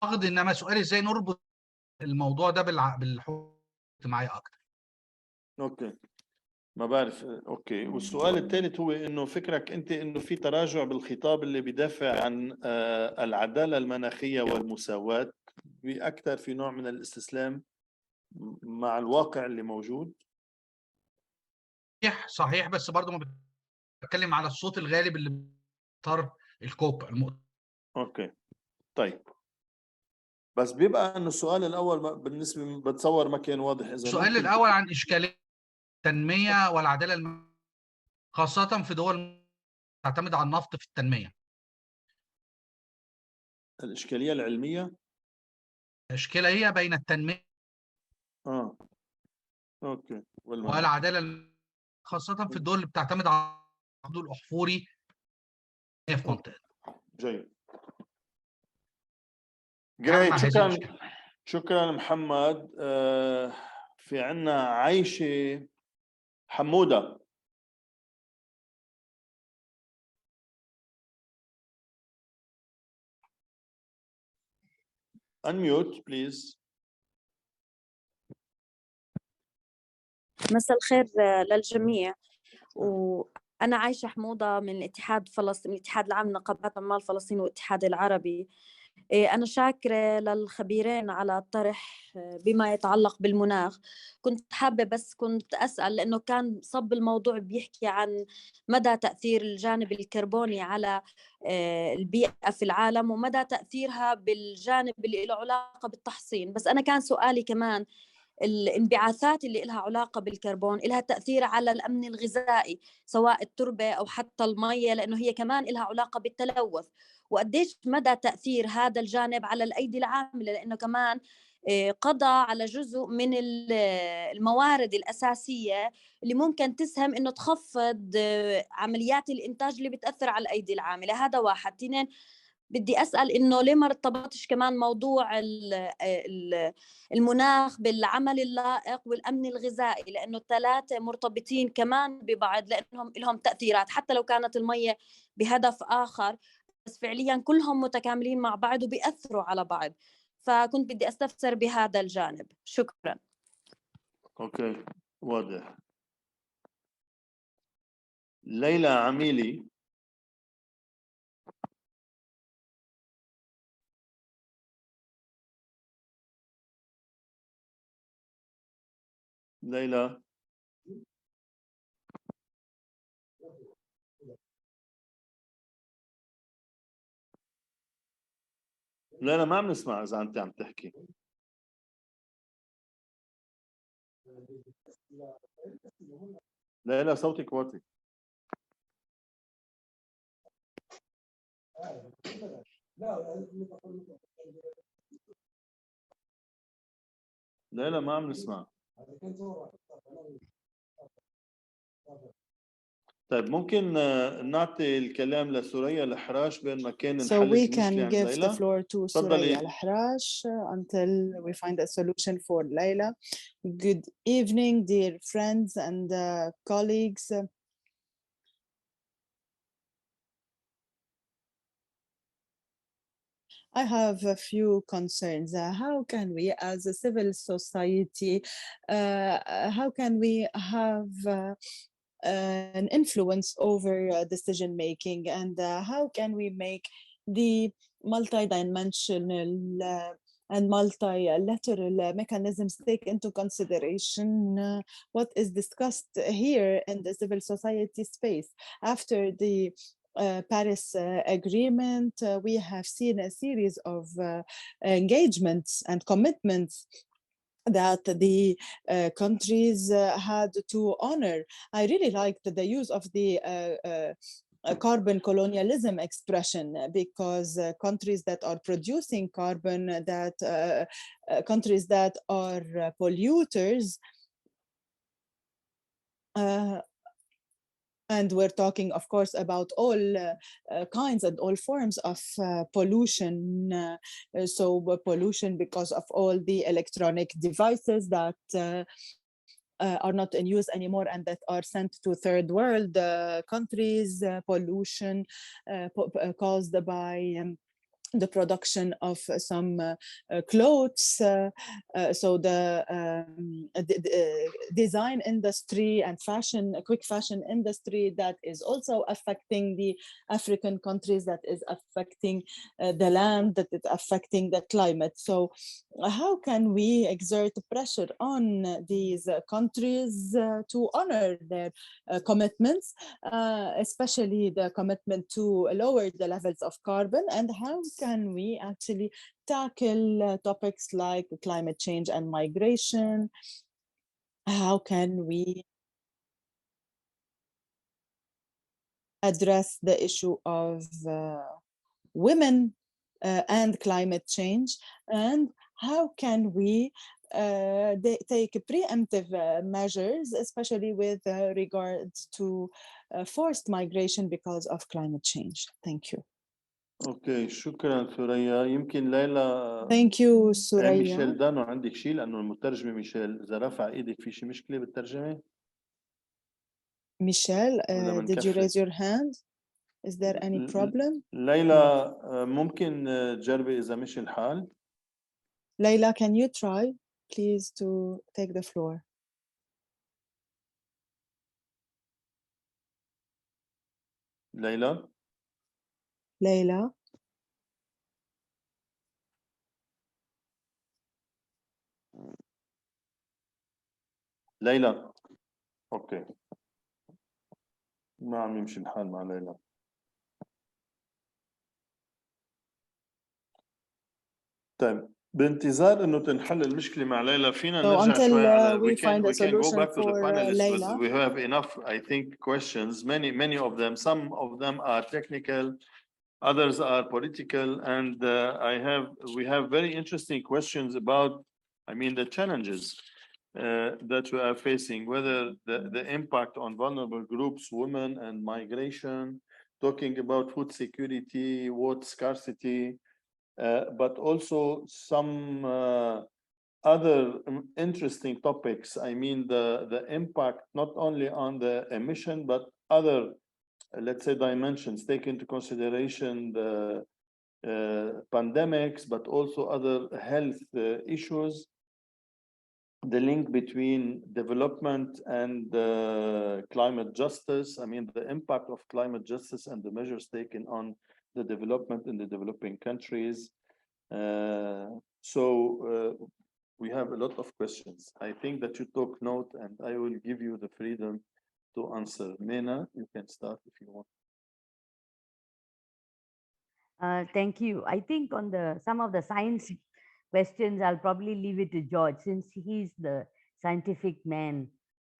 أعتقد إنما سؤالي إزاي نربط الموضوع ده بالحقوق الاجتماعية أكتر.
أوكي، ما بعرف. أوكي، والسؤال الثالث هو إنه فكرك أنت إنه في تراجع بالخطاب اللي بيدافع عن العدالة المناخية والمساواة، بأكثر في نوع من الاستسلام مع الواقع اللي موجود.
صحيح، بس برضه ما بتكلم على الصوت الغالب اللي بيختار الكوب
اوكي، طيب. بس بيبقى انه السؤال الاول بالنسبه بتصور ما كان واضح. اذا
السؤال الاول عن اشكاليه التنميه والعداله خاصه في دول تعتمد على النفط في التنميه.
الاشكاليه العلميه،
الاشكاليه بين التنميه
اوكي
والعداله خاصه في الدول اللي بتعتمد على الحدود الاحفوري في منطقه.
جيد، جريت. شكرا، شكرا محمد. في عنا عايشه حموده. unmute please.
مساء الخير للجميع. وأنا عايشة حموضة من الاتحاد فلسطين، من الاتحاد العام لنقابات عمال فلسطين والاتحاد العربي. أنا شاكرة للخبيرين على الطرح بما يتعلق بالمناخ. كنت حابة بس كنت أسأل، لأنه كان صب الموضوع بيحكي عن مدى تأثير الجانب الكربوني على البيئة في العالم ومدى تأثيرها بالجانب اللي له علاقة بالتحصين. بس أنا كان سؤالي كمان، الانبعاثات اللي لها علاقة بالكربون لها تأثير على الأمن الغذائي سواء التربة أو حتى المية، لأنه هي كمان لها علاقة بالتلوث. وقديش مدى تأثير هذا الجانب على الأيدي العاملة، لأنه كمان قضى على جزء من الموارد الأساسية اللي ممكن تسهم إنه تخفض عمليات الإنتاج اللي بتأثر على الأيدي العاملة. هذا واحد. اثنين، بدي أسأل إنه ليه ما ارتبطش كمان موضوع المناخ بالعمل اللائق والأمن الغذائي، لأنه الثلاثة مرتبطين كمان ببعض، لأنهم لهم تأثيرات حتى لو كانت المية بهدف آخر، بس فعليا كلهم متكاملين مع بعض وبيأثروا على بعض. فكنت بدي أستفسر بهذا الجانب. شكرا.
اوكي، واضح. ليلى عميلي. ليلى، ليلى ما عم نسمع اذا انت عم تحكي. ليلى صوتك واطي. ليلى ما عم نسمع. طيب ممكن نعطي الكلام لسوريا الحراش بين ما كان
So
نحل
we
المشكلة
can
عند
give the
ليلى.
floor to
تفضلي.
Suraya Al-Harash until we find a solution for Layla. Good evening, dear friends and colleagues. I have a few concerns. How can we, as a civil society, how can we have an influence over decision making, and how can we make the multidimensional and multilateral mechanisms take into consideration what is discussed here in the civil society space? After the Paris Agreement, we have seen a series of engagements and commitments that the countries had to honor. I really liked the use of the carbon colonialism expression, because countries that are producing carbon, that countries that are polluters, and we're talking, of course, about all kinds and all forms of pollution. So pollution because of all the electronic devices that are not in use anymore and that are sent to third world countries, pollution caused by the production of some clothes. So the design industry and fashion, quick fashion industry, that is also affecting the African countries, that is affecting the land, that is affecting the climate. So how can we exert pressure on these countries to honor their commitments, especially the commitment to lower the levels of carbon? And how can we actually tackle topics like climate change and migration? How can we address the issue of women and climate change? And how can we take preemptive measures, especially with regards to forced migration because of climate change? Thank you.
اوكي شكرا ثريا. يمكن ليلى
Thank you,
ميشيل
Suraya.
دانو عندك شيء، لانه المترجمه ميشيل اذا رفع ايدك في شيء مشكله بالترجمه
Michelle,
ولا
did you
بنكفي؟
raise your hand? Is there any problem?
ليلى ممكن تجربي اذا مشي الحال؟
Layla, can you try, please, to take the floor?
ليلى
Layla.
ليلى اوكي ما عم يمشي الحال مع ليلى. طيب بانتظار انه تنحل المشكله مع ليلى فينا
So
نرجع
until
شوي على
we find a
we can go
solution
back to the
for
panelists.
Layla.
We have enough, I think, questions. Many of them, some of them are technical, others are political, and we have very interesting questions about, I mean, the challenges that we are facing, whether the impact on vulnerable groups, women and migration, talking about food security, water scarcity, but also some other interesting topics. I mean, the impact not only on the emission, but other, let's say, dimensions. Take into consideration the pandemics, but also other health issues. The link between development and climate justice. I mean, the impact of climate justice and the measures taken on the development in the developing countries. So we have a lot of questions. I think that you took note, and I will give you the freedom to answer. Meena, you can start if you want.
Thank you. I think on some of the science questions, I'll probably leave it to George, since he's the scientific man.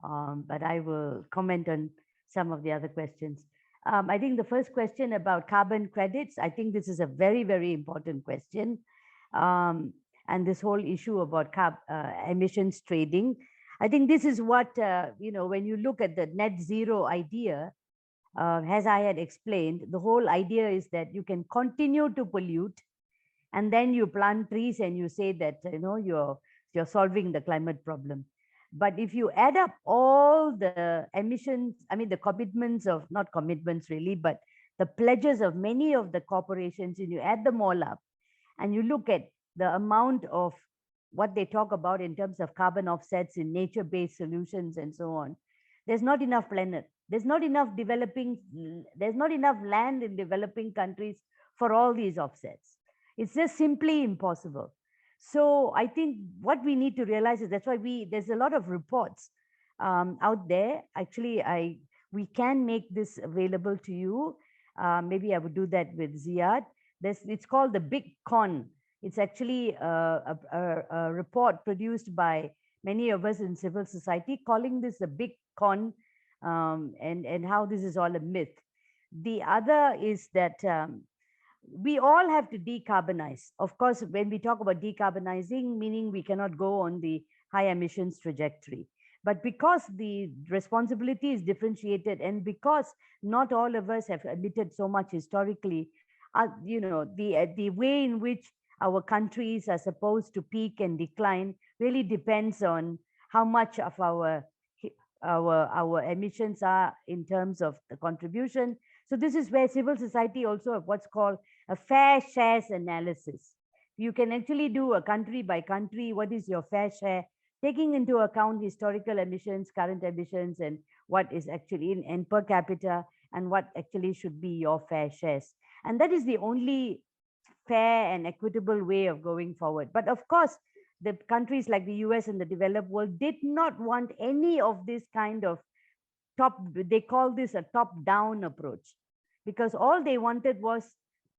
But I will comment on some of the other questions. I think the first question about carbon credits, I think this is a very, very important question. And this whole issue about emissions trading, I think this is what, when you look at the net zero idea, as I had explained, the whole idea is that you can continue to pollute, and then you plant trees and you say that you're solving the climate problem. But if you add up all the emissions, I mean the commitments of, not commitments really, but the pledges of many of the corporations, and you add them all up, and you look at the amount of what they talk about in terms of carbon offsets in nature-based solutions and so on, there's not enough planet. There's not enough land in developing countries for all these offsets. It's just simply impossible. So I think what we need to realize is that's why there's a lot of reports out there. Actually, we can make this available to you. Maybe I would do that with Ziad. It's called the Big Con. It's actually a report produced by many of us in civil society, calling this a Big Con, and how this is all a myth. The other is that we all have to decarbonize. Of course, when we talk about decarbonizing, meaning we cannot go on the high emissions trajectory. But because the responsibility is differentiated, and because not all of us have emitted so much historically, you know, the way in which our countries are supposed to peak and decline really depends on how much of our emissions are in terms of the contribution. So this is where civil society also have what's called a fair shares analysis. You can actually do a country by country, what is your fair share, taking into account historical emissions, current emissions, and what is actually in per capita, and what actually should be your fair shares. And that is the only fair and equitable way of going forward. But of course, the countries like the US and the developed world did not want any of this kind of they call this a top-down approach, because all they wanted was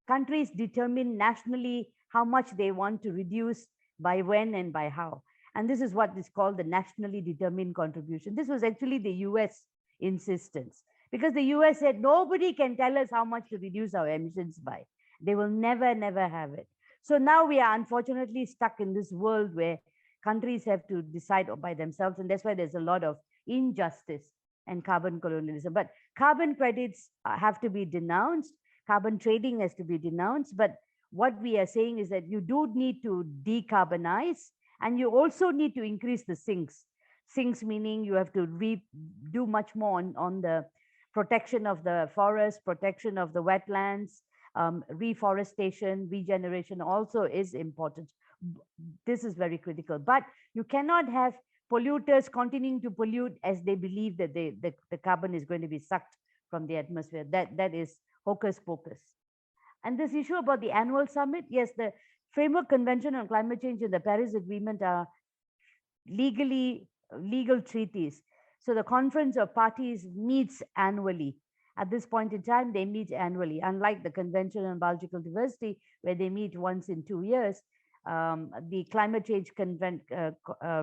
countries determine nationally how much they want to reduce, by when and by how. And this is what is called the nationally determined contribution. This was actually the US insistence, because the US said nobody can tell us how much to reduce our emissions by. They will never, never have it. So now we are unfortunately stuck in this world where countries have to decide by themselves. And that's why there's a lot of injustice and carbon colonialism. But carbon credits have to be denounced. Carbon trading has to be denounced. But what we are saying is that you do need to decarbonize, and you also need to increase the sinks. Sinks meaning you have to do much more on the protection of the forest, protection of the wetlands, reforestation, regeneration also is important. This is very critical. But you cannot have polluters continuing to pollute as they believe that the carbon is going to be sucked from the atmosphere. That is hocus pocus. And this issue about the annual summit, yes, the Framework Convention on Climate Change and the Paris Agreement are legal treaties. So the Conference of Parties meets annually. At this point in time, they meet annually, unlike the Convention on Biological Diversity, where they meet once in 2 years. The climate change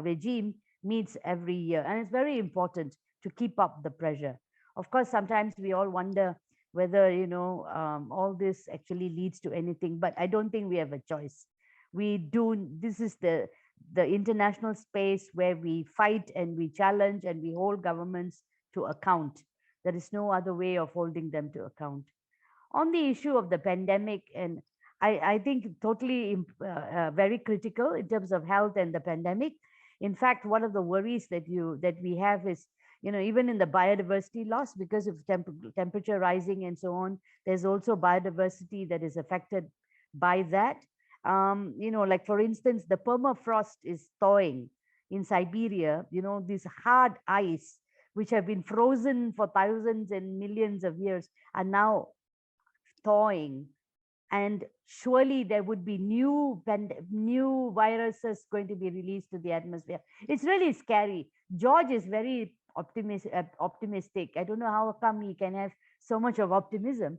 regime meets every year, and it's very important to keep up the pressure. Of course, sometimes we all wonder whether, you know, all this actually leads to anything, but I don't think we have a choice. This is the international space where we fight and we challenge and we hold governments to account. There is no other way of holding them to account. On the issue of the pandemic, and I think totally very critical in terms of health and the pandemic. In fact, one of the worries that we have is, you know, even in the biodiversity loss, because of temperature rising and so on, there's also biodiversity that is affected by that. You know, like for instance, the permafrost is thawing in Siberia. You know, this hard ice, which have been frozen for thousands and millions of years, are now thawing. And surely there would be new viruses going to be released to the atmosphere. It's really scary. George is very optimistic. I don't know how come he can have so much of optimism,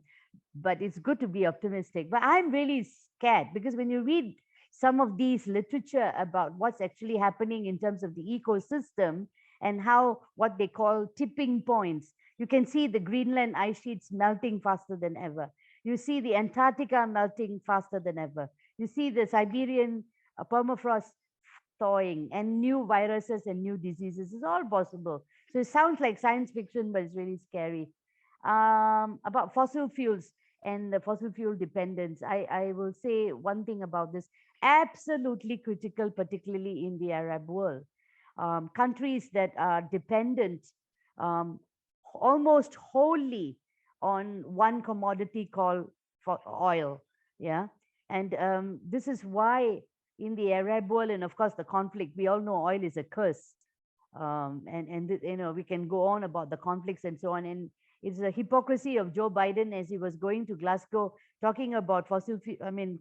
but it's good to be optimistic. But I'm really scared, because when you read some of these literature about what's actually happening in terms of the ecosystem and how what they call tipping points, you can see the Greenland ice sheets melting faster than ever. You see the Antarctica melting faster than ever. You see the Siberian permafrost thawing, and new viruses and new diseases. It's all possible. So it sounds like science fiction, but it's really scary. About fossil fuels and the fossil fuel dependence, I will say one thing about this. Absolutely critical, particularly in the Arab world. Countries that are dependent almost wholly on one commodity called oil, yeah, And this is why in the Arab world, and of course the conflict, we all know oil is a curse. You know, we can go on about the conflicts and so on. And it's a hypocrisy of Joe Biden as he was going to Glasgow talking about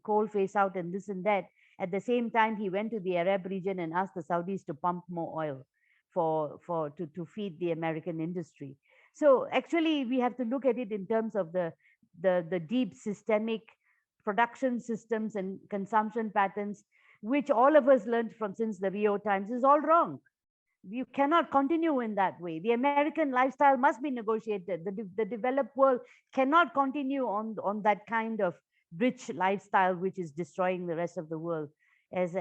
coal phase out and this and that. At the same time, he went to the Arab region and asked the Saudis to pump more oil to feed the American industry. So actually, we have to look at it in terms of the deep systemic production systems and consumption patterns, which all of us learned from since the Rio times, is all wrong. You cannot continue in that way. The American lifestyle must be negotiated. The developed world cannot continue on that kind of rich lifestyle, which is destroying the rest of the world. As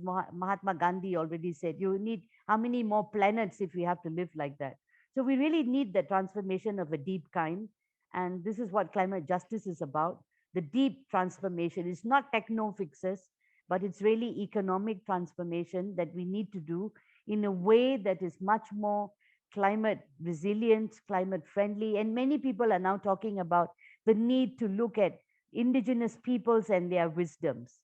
Mahatma Gandhi already said, you need how many more planets if we have to live like that? So we really need the transformation of a deep kind. And this is what climate justice is about. The deep transformation is not techno fixes, but it's really economic transformation that we need to do in a way that is much more climate resilient, climate friendly. And many people are now talking about the need to look at indigenous peoples and their wisdoms.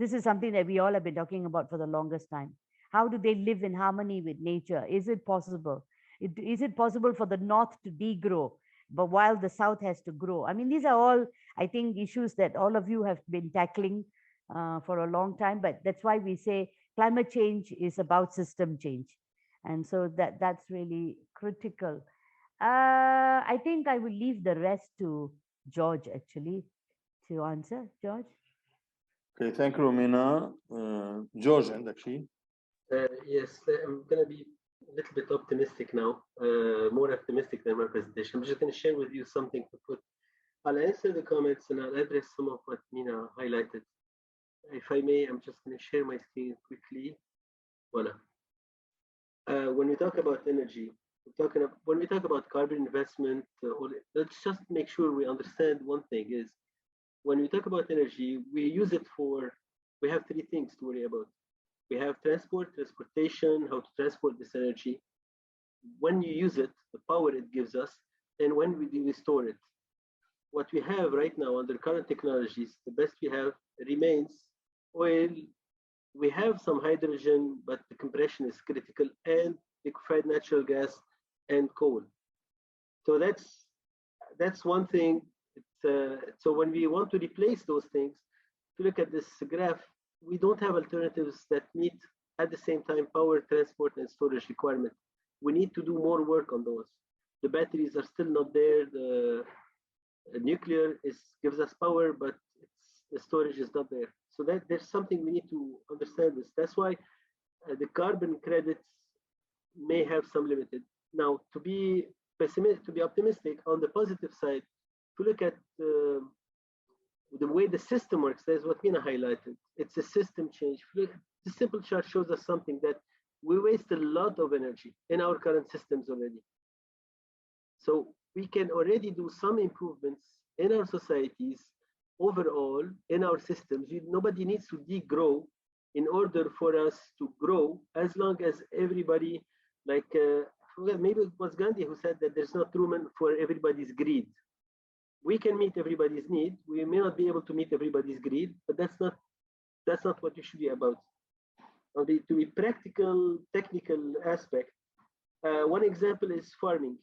This is something that we all have been talking about for the longest time. How do they live in harmony with nature? Is it possible? Is it possible for the North to degrow, but while the South has to grow? I mean, these are all, I think, issues that all of you have been tackling for a long time, but that's why we say climate change is about system change. And so that's really critical. I think I will leave the rest to George, actually, to answer. George?
Okay, thank you, Meena. George, عندك شيء?
Yes, I'm going to be a little bit optimistic now, more optimistic than my presentation. I'm just going to share with you something to put. I'll answer the comments and I'll address some of what Meena highlighted. If I may, I'm just going to share my screen quickly. Voila. When we talk about energy, when we talk about carbon investment, let's just make sure we understand one thing is, when we talk about energy, we use it for, we have three things to worry about. We have transportation, how to transport this energy, when you use it, the power it gives us, and when we store it. What we have right now under current technologies, the best we have remains oil. We have some hydrogen, but the compression is critical, and liquefied natural gas and coal. So that's one thing. So when we want to replace those things, if you look at this graph, we don't have alternatives that meet at the same time power, transport, and storage requirement. We need to do more work on those. The batteries are still not there. The nuclear gives us power, but the storage is not there. So there's something we need to understand this. That's why the carbon credits may have some limited. Now, to be optimistic, on the positive side, to look at the way the system works, there's what Meena highlighted. It's a system change. This simple chart shows us something that we waste a lot of energy in our current systems already. So we can already do some improvements in our societies overall, in our systems. Nobody needs to degrow in order for us to grow, as long as everybody, like, maybe it was Gandhi who said that there's no room for everybody's greed. We can meet everybody's need. We may not be able to meet everybody's greed, but that's not what you should be about. To be practical, technical aspect, one example is farming.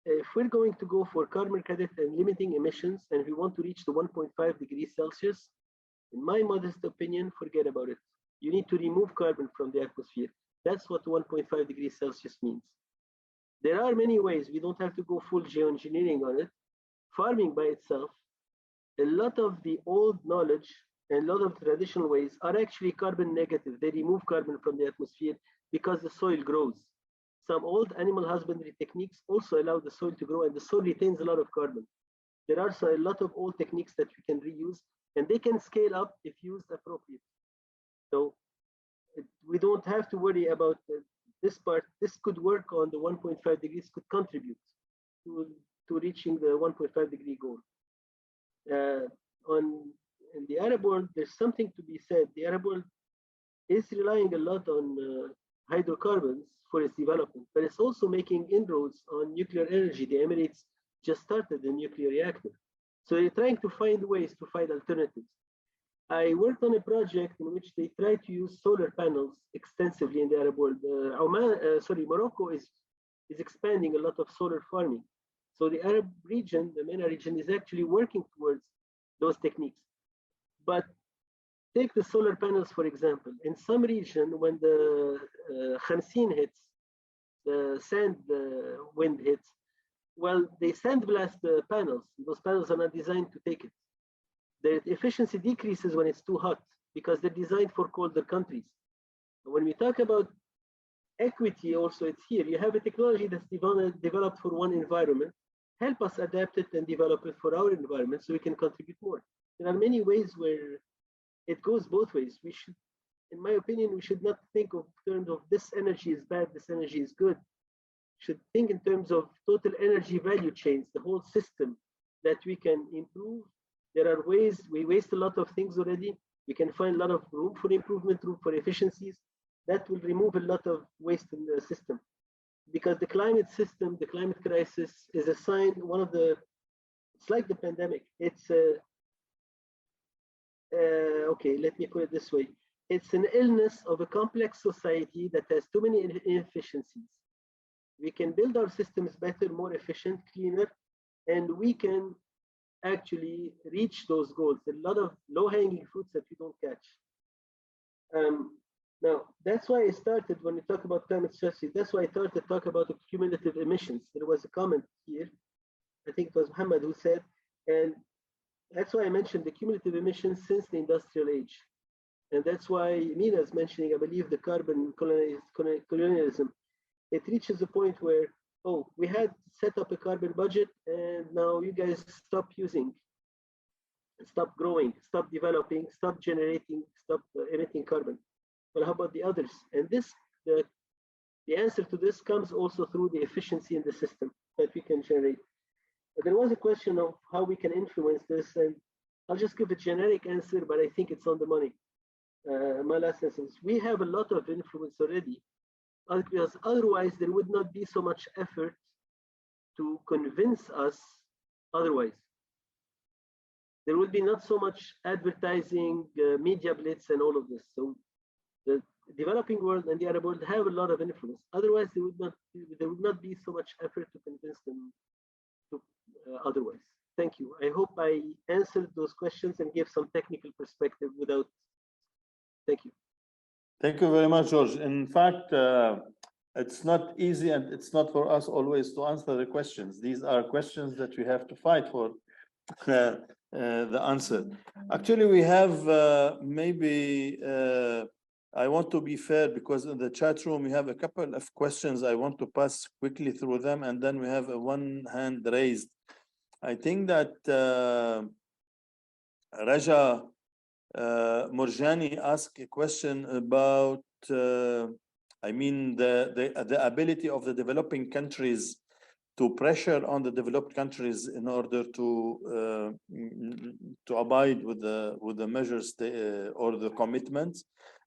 If we're going to go for carbon credit and limiting emissions, and we want to reach the 1.5 degrees Celsius, in my modest opinion, forget about it. You need to remove carbon from the atmosphere. That's what 1.5 degrees Celsius means. There are many ways. We don't have to go full geoengineering on it. Farming by itself, a lot of the old knowledge and a lot of traditional ways are actually carbon negative. They remove carbon from the atmosphere because the soil grows. Some old animal husbandry techniques also allow the soil to grow, and the soil retains a lot of carbon. There are a lot of old techniques that we can reuse, and they can scale up if used appropriately. So we don't have to worry about this part. This could work on the 1.5 degrees, could contribute to reaching the 1.5 degree goal. In the Arab world, there's something to be said. The Arab world is relying a lot on hydrocarbons for its development, but it's also making inroads on nuclear energy. The Emirates just started a nuclear reactor. So they're trying to find ways to find alternatives. I worked on a project in which they try to use solar panels extensively in the Arab world. Morocco is expanding a lot of solar farming. So the Arab region, the MENA region, is actually working towards those techniques. But take the solar panels, for example. In some region, when the Khamsin hits, the sand wind hits, well, they sandblast the panels. Those panels are not designed to take it. The efficiency decreases when it's too hot because they're designed for colder countries. When we talk about equity, also it's here. You have a technology that's developed for one environment. Help us adapt it and develop it for our environment so we can contribute more. There are many ways where it goes both ways. We should, in my opinion, we should not think of terms of this energy is bad, this energy is good. We should think in terms of total energy value chains, the whole system that we can improve. There are ways, we waste a lot of things already. We can find a lot of room for improvement, room for efficiencies. That will remove a lot of waste in the system. Because the climate system, the climate crisis is a sign, one of the, it's like the pandemic. It's okay, let me put it this way. It's an illness of a complex society that has too many inefficiencies. We can build our systems better, more efficient, cleaner, and we can actually reach those goals. A lot of low-hanging fruits that we don't catch. Now, that's why I started, when we talk about climate strategy, that's why I started to talk about the cumulative emissions. There was a comment here, I think it was Muhammad who said, and that's why I mentioned the cumulative emissions since the industrial age. And that's why Meena is mentioning, I believe, the carbon colonialism. It reaches a point where, oh, we had set up a carbon budget and now you guys stop using, stop growing, stop developing, stop generating, stop emitting carbon. Well, how about the others? And this, the answer to this comes also through the efficiency in the system that we can generate. But there was a question of how we can influence this, and I'll just give a generic answer, but I think it's on the money. My last sentence, we have a lot of influence already, because otherwise there would not be so much effort to convince us otherwise. There would be not so much advertising, media blitz, and all of this. So the developing world and the Arab world have a lot of influence. Otherwise, there would not be so much effort to convince them to otherwise. Thank you. I hope I answered those questions and gave some technical perspective without. Thank you.
Thank you very much, George. In fact, it's not easy and it's not for us always to answer the questions. These are questions that we have to fight for the answer. Actually, we have maybe, I want to be fair because in the chat room, we have a couple of questions. I want to pass quickly through them and then we have one hand raised. I think that Raja Murjani asked a question about, I mean, the ability of the developing countries to pressure on the developed countries in order to abide with the measures or the commitments,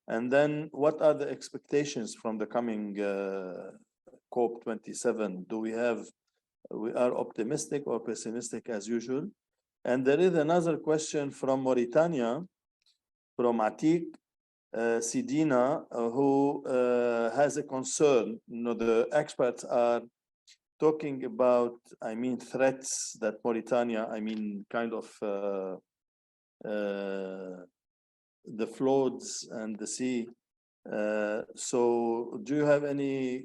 and then what are the expectations from the coming COP27? Do we are optimistic or pessimistic as usual? And there is another question from Mauritania, from Atiq Sidina, who has a concern. You know, the experts are talking about, I mean, threats that Mauritania, I mean, kind of the floods and the sea. So do you have any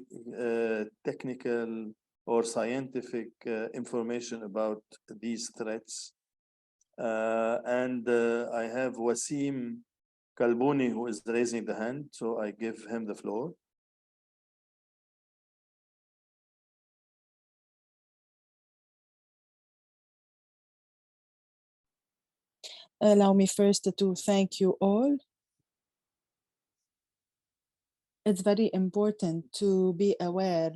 technical or scientific information about these threats? And I have Wasim Kalbouni who is raising the hand, so I give him the floor.
Allow me first to thank you all. It's very important to be aware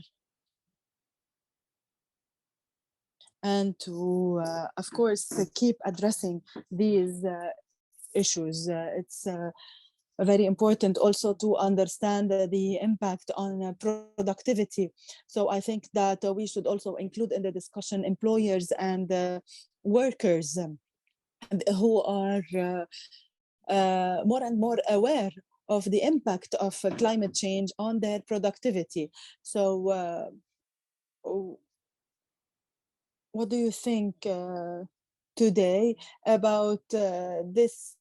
and to, of course, keep addressing these issues. It's very important also to understand the impact on productivity. So I think that we should also include in the discussion employers and workers who are more and more aware of the impact of climate change on their productivity. So what do you think today about this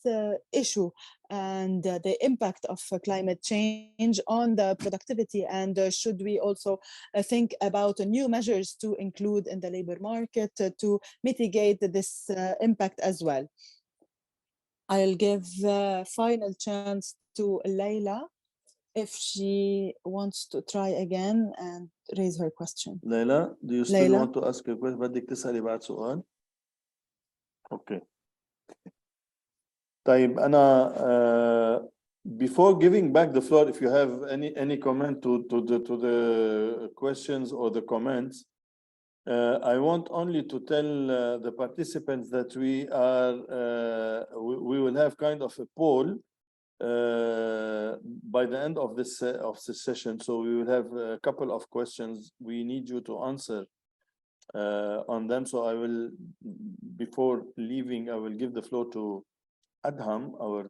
issue and the impact of climate change on the productivity? And should we also think about new measures to include in the labor market to mitigate this impact as well? I'll give final chance to Layla if she wants to try again and raise her question.
Layla, do you still
Layla?
want to ask a question? بدك تسألي بعد سؤال؟ Okay. طيب أنا before giving back the floor, if you have any comment to the questions or the comments, I want only to tell the participants that we will have kind of a poll by the end of this session. So we will have a couple of questions we need you to answer on them. So I will, before leaving, I will give the floor to Adham, our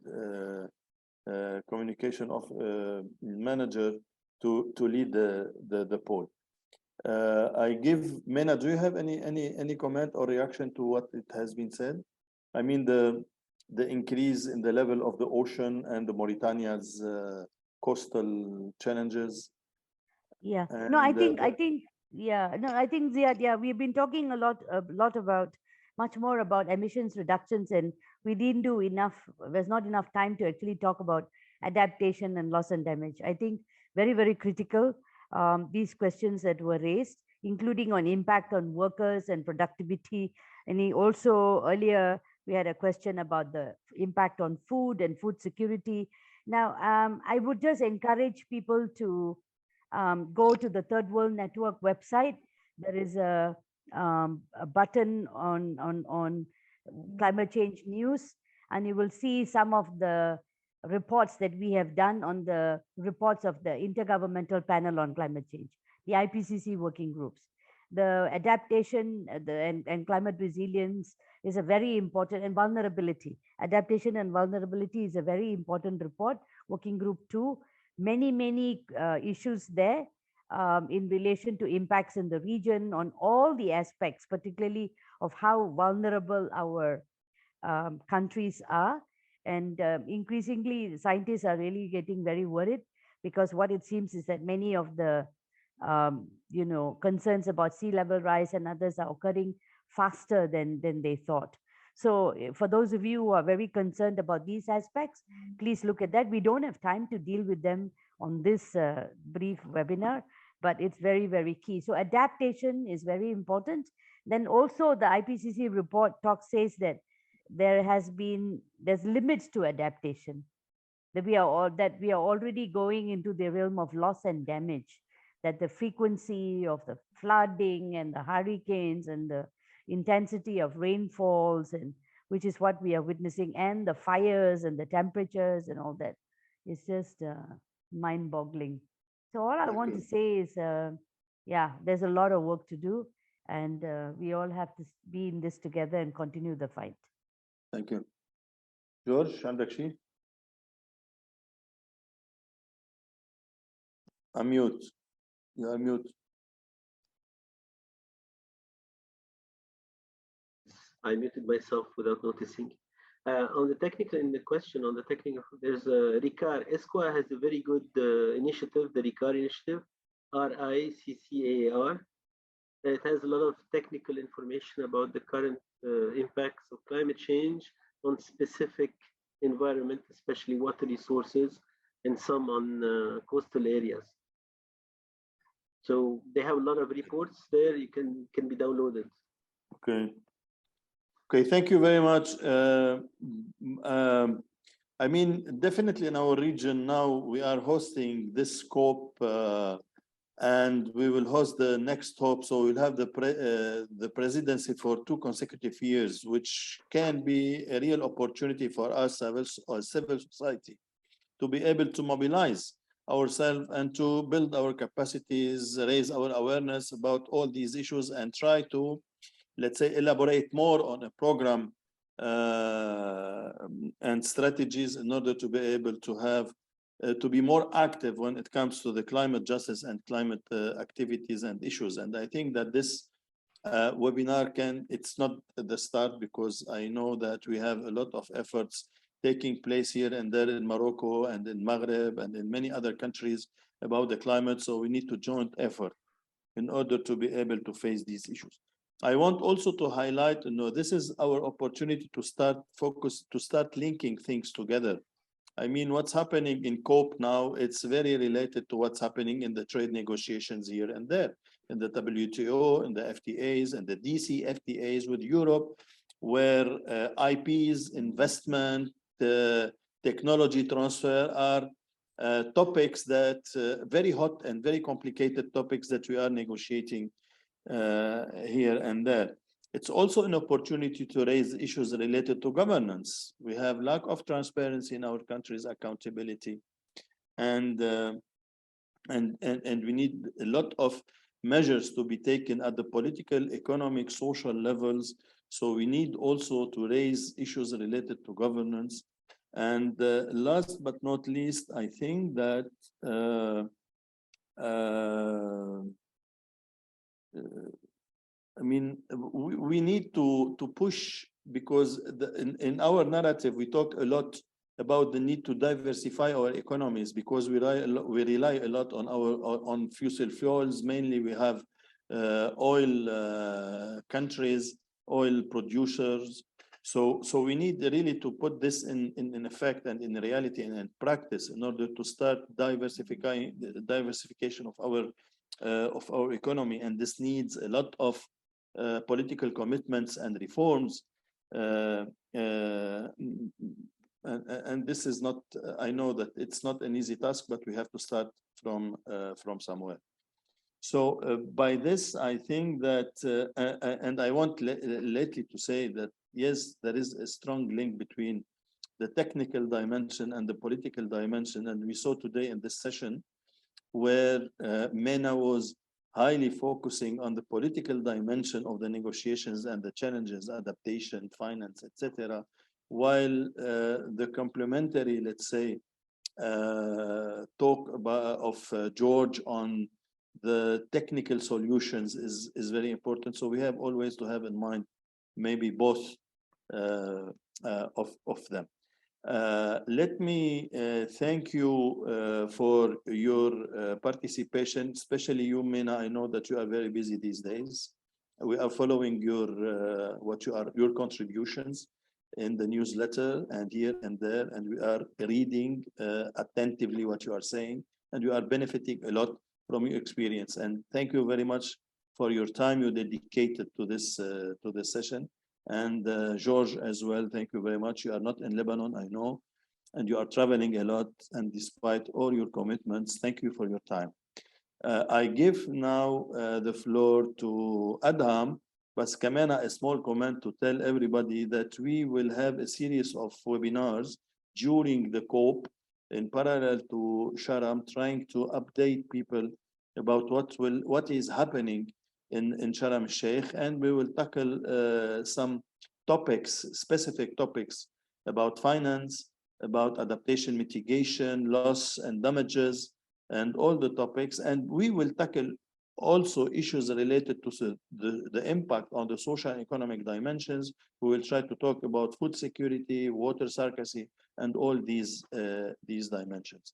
communication of manager, to lead the poll. I give Meena. Do you have any comment or reaction to what it has been said? I mean the increase in the level of the ocean and the Mauritania's coastal challenges.
Yeah.
And
No, I think yeah. No, I think Ziad, yeah, we've been talking a lot about much more about emissions reductions, and we didn't do enough. There's not enough time to actually talk about adaptation and loss and damage. I think very, very critical. These questions that were raised, including on impact on workers and productivity. And also earlier, we had a question about the impact on food and food security. Now, I would just encourage people to go to the Third World Network website. There is a button on climate change news, and you will see some of the reports that we have done on the reports of the Intergovernmental Panel on Climate Change, the IPCC working groups. The adaptation and climate resilience is a very important, and vulnerability. Adaptation and vulnerability is a very important report, working group 2. Many issues there in relation to impacts in the region on all the aspects, particularly of how vulnerable our countries are. And increasingly, scientists are really getting very worried, because what it seems is that many of the concerns about sea level rise and others are occurring faster than they thought. So for those of you who are very concerned about these aspects, please look at that. We don't have time to deal with them on this brief webinar, but it's very, very key. So adaptation is very important. Then also the IPCC report says that there's limits to adaptation, that we are already going into the realm of loss and damage, that the frequency of the flooding and the hurricanes and the intensity of rainfalls, and which is what we are witnessing, and the fires and the temperatures and all that, is just mind-boggling. So all I want to say is, yeah, there's a lot of work to do, and we all have to be in this together and continue the fight.
Thank you. George, عندك شيء؟ Unmute. You are mute.
I muted myself without noticing. On the technical, in the question on the technical, there's a RICAR. ESCWA has a very good initiative, the RICAR initiative, RICCAR. It has a lot of technical information about the current impacts of climate change on specific environment, especially water resources, and some on coastal areas. So they have a lot of reports there. You can be downloaded.
Okay. Okay, thank you very much. I mean, definitely in our region now, we are hosting this COP, and we will host the next COP. So we'll have the presidency for 2 consecutive years, which can be a real opportunity for us as civil society to be able to mobilize ourselves and to build our capacities, raise our awareness about all these issues, and try to, let's say, elaborate more on a program and strategies in order to be able to have to be more active when it comes to the climate justice and climate activities and issues. And I think that this webinar it's not the start, because I know that we have a lot of efforts taking place here and there in Morocco and in Maghreb and in many other countries about the climate. So we need to joint effort in order to be able to face these issues. I want also to highlight, this is our opportunity to start linking things together. I mean, what's happening in COP now, it's very related to what's happening in the trade negotiations here and there, in the WTO, in the FTAs, and the DC FTAs with Europe, where IPs, investment, technology transfer are topics that very hot and very complicated topics that we are negotiating here and there. It's also an opportunity to raise issues related to governance. We have lack of transparency in our countries, accountability, and we need a lot of measures to be taken at the political, economic, social levels. So we need also to raise issues related to governance. And last but not least, I think that I mean, we need to push, because in our narrative, we talk a lot about the need to diversify our economies, because we rely a lot on fossil fuels. Mainly, we have oil countries, oil producers. So we need really to put this in effect and in reality and in practice in order to start diversifying the diversification of our economy. And this needs a lot of political commitments and reforms. And this is not, I know that it's not an easy task, but we have to start from somewhere. So by this, I think that, and I want lately to say that, yes, there is a strong link between the technical dimension and the political dimension. And we saw today in this session where Meena was highly focusing on the political dimension of the negotiations and the challenges, adaptation, finance, etc., while the complementary, let's say, talk of George on the technical solutions is very important. So we have always to have in mind maybe both of them. Let me thank you for your participation, especially you, Meena. I know that you are very busy these days. We are following your contributions in the newsletter and here and there, and we are reading attentively what you are saying, and you are benefiting a lot from your experience. And thank you very much for your time you dedicated to this session. And George as well, thank you very much. You are not in Lebanon, I know, and you are traveling a lot, and despite all your commitments, thank you for your time. I give now the floor to Adham, but Kamena, a small comment to tell everybody that we will have a series of webinars during the COP in parallel to Sharm, trying to update people about what is happening in Sharm El Sheikh, and we will tackle some topics, specific topics about finance, about adaptation, mitigation, loss and damages, and all the topics. And we will tackle also issues related to the impact on the social and economic dimensions. We will try to talk about food security, water scarcity, and all these dimensions.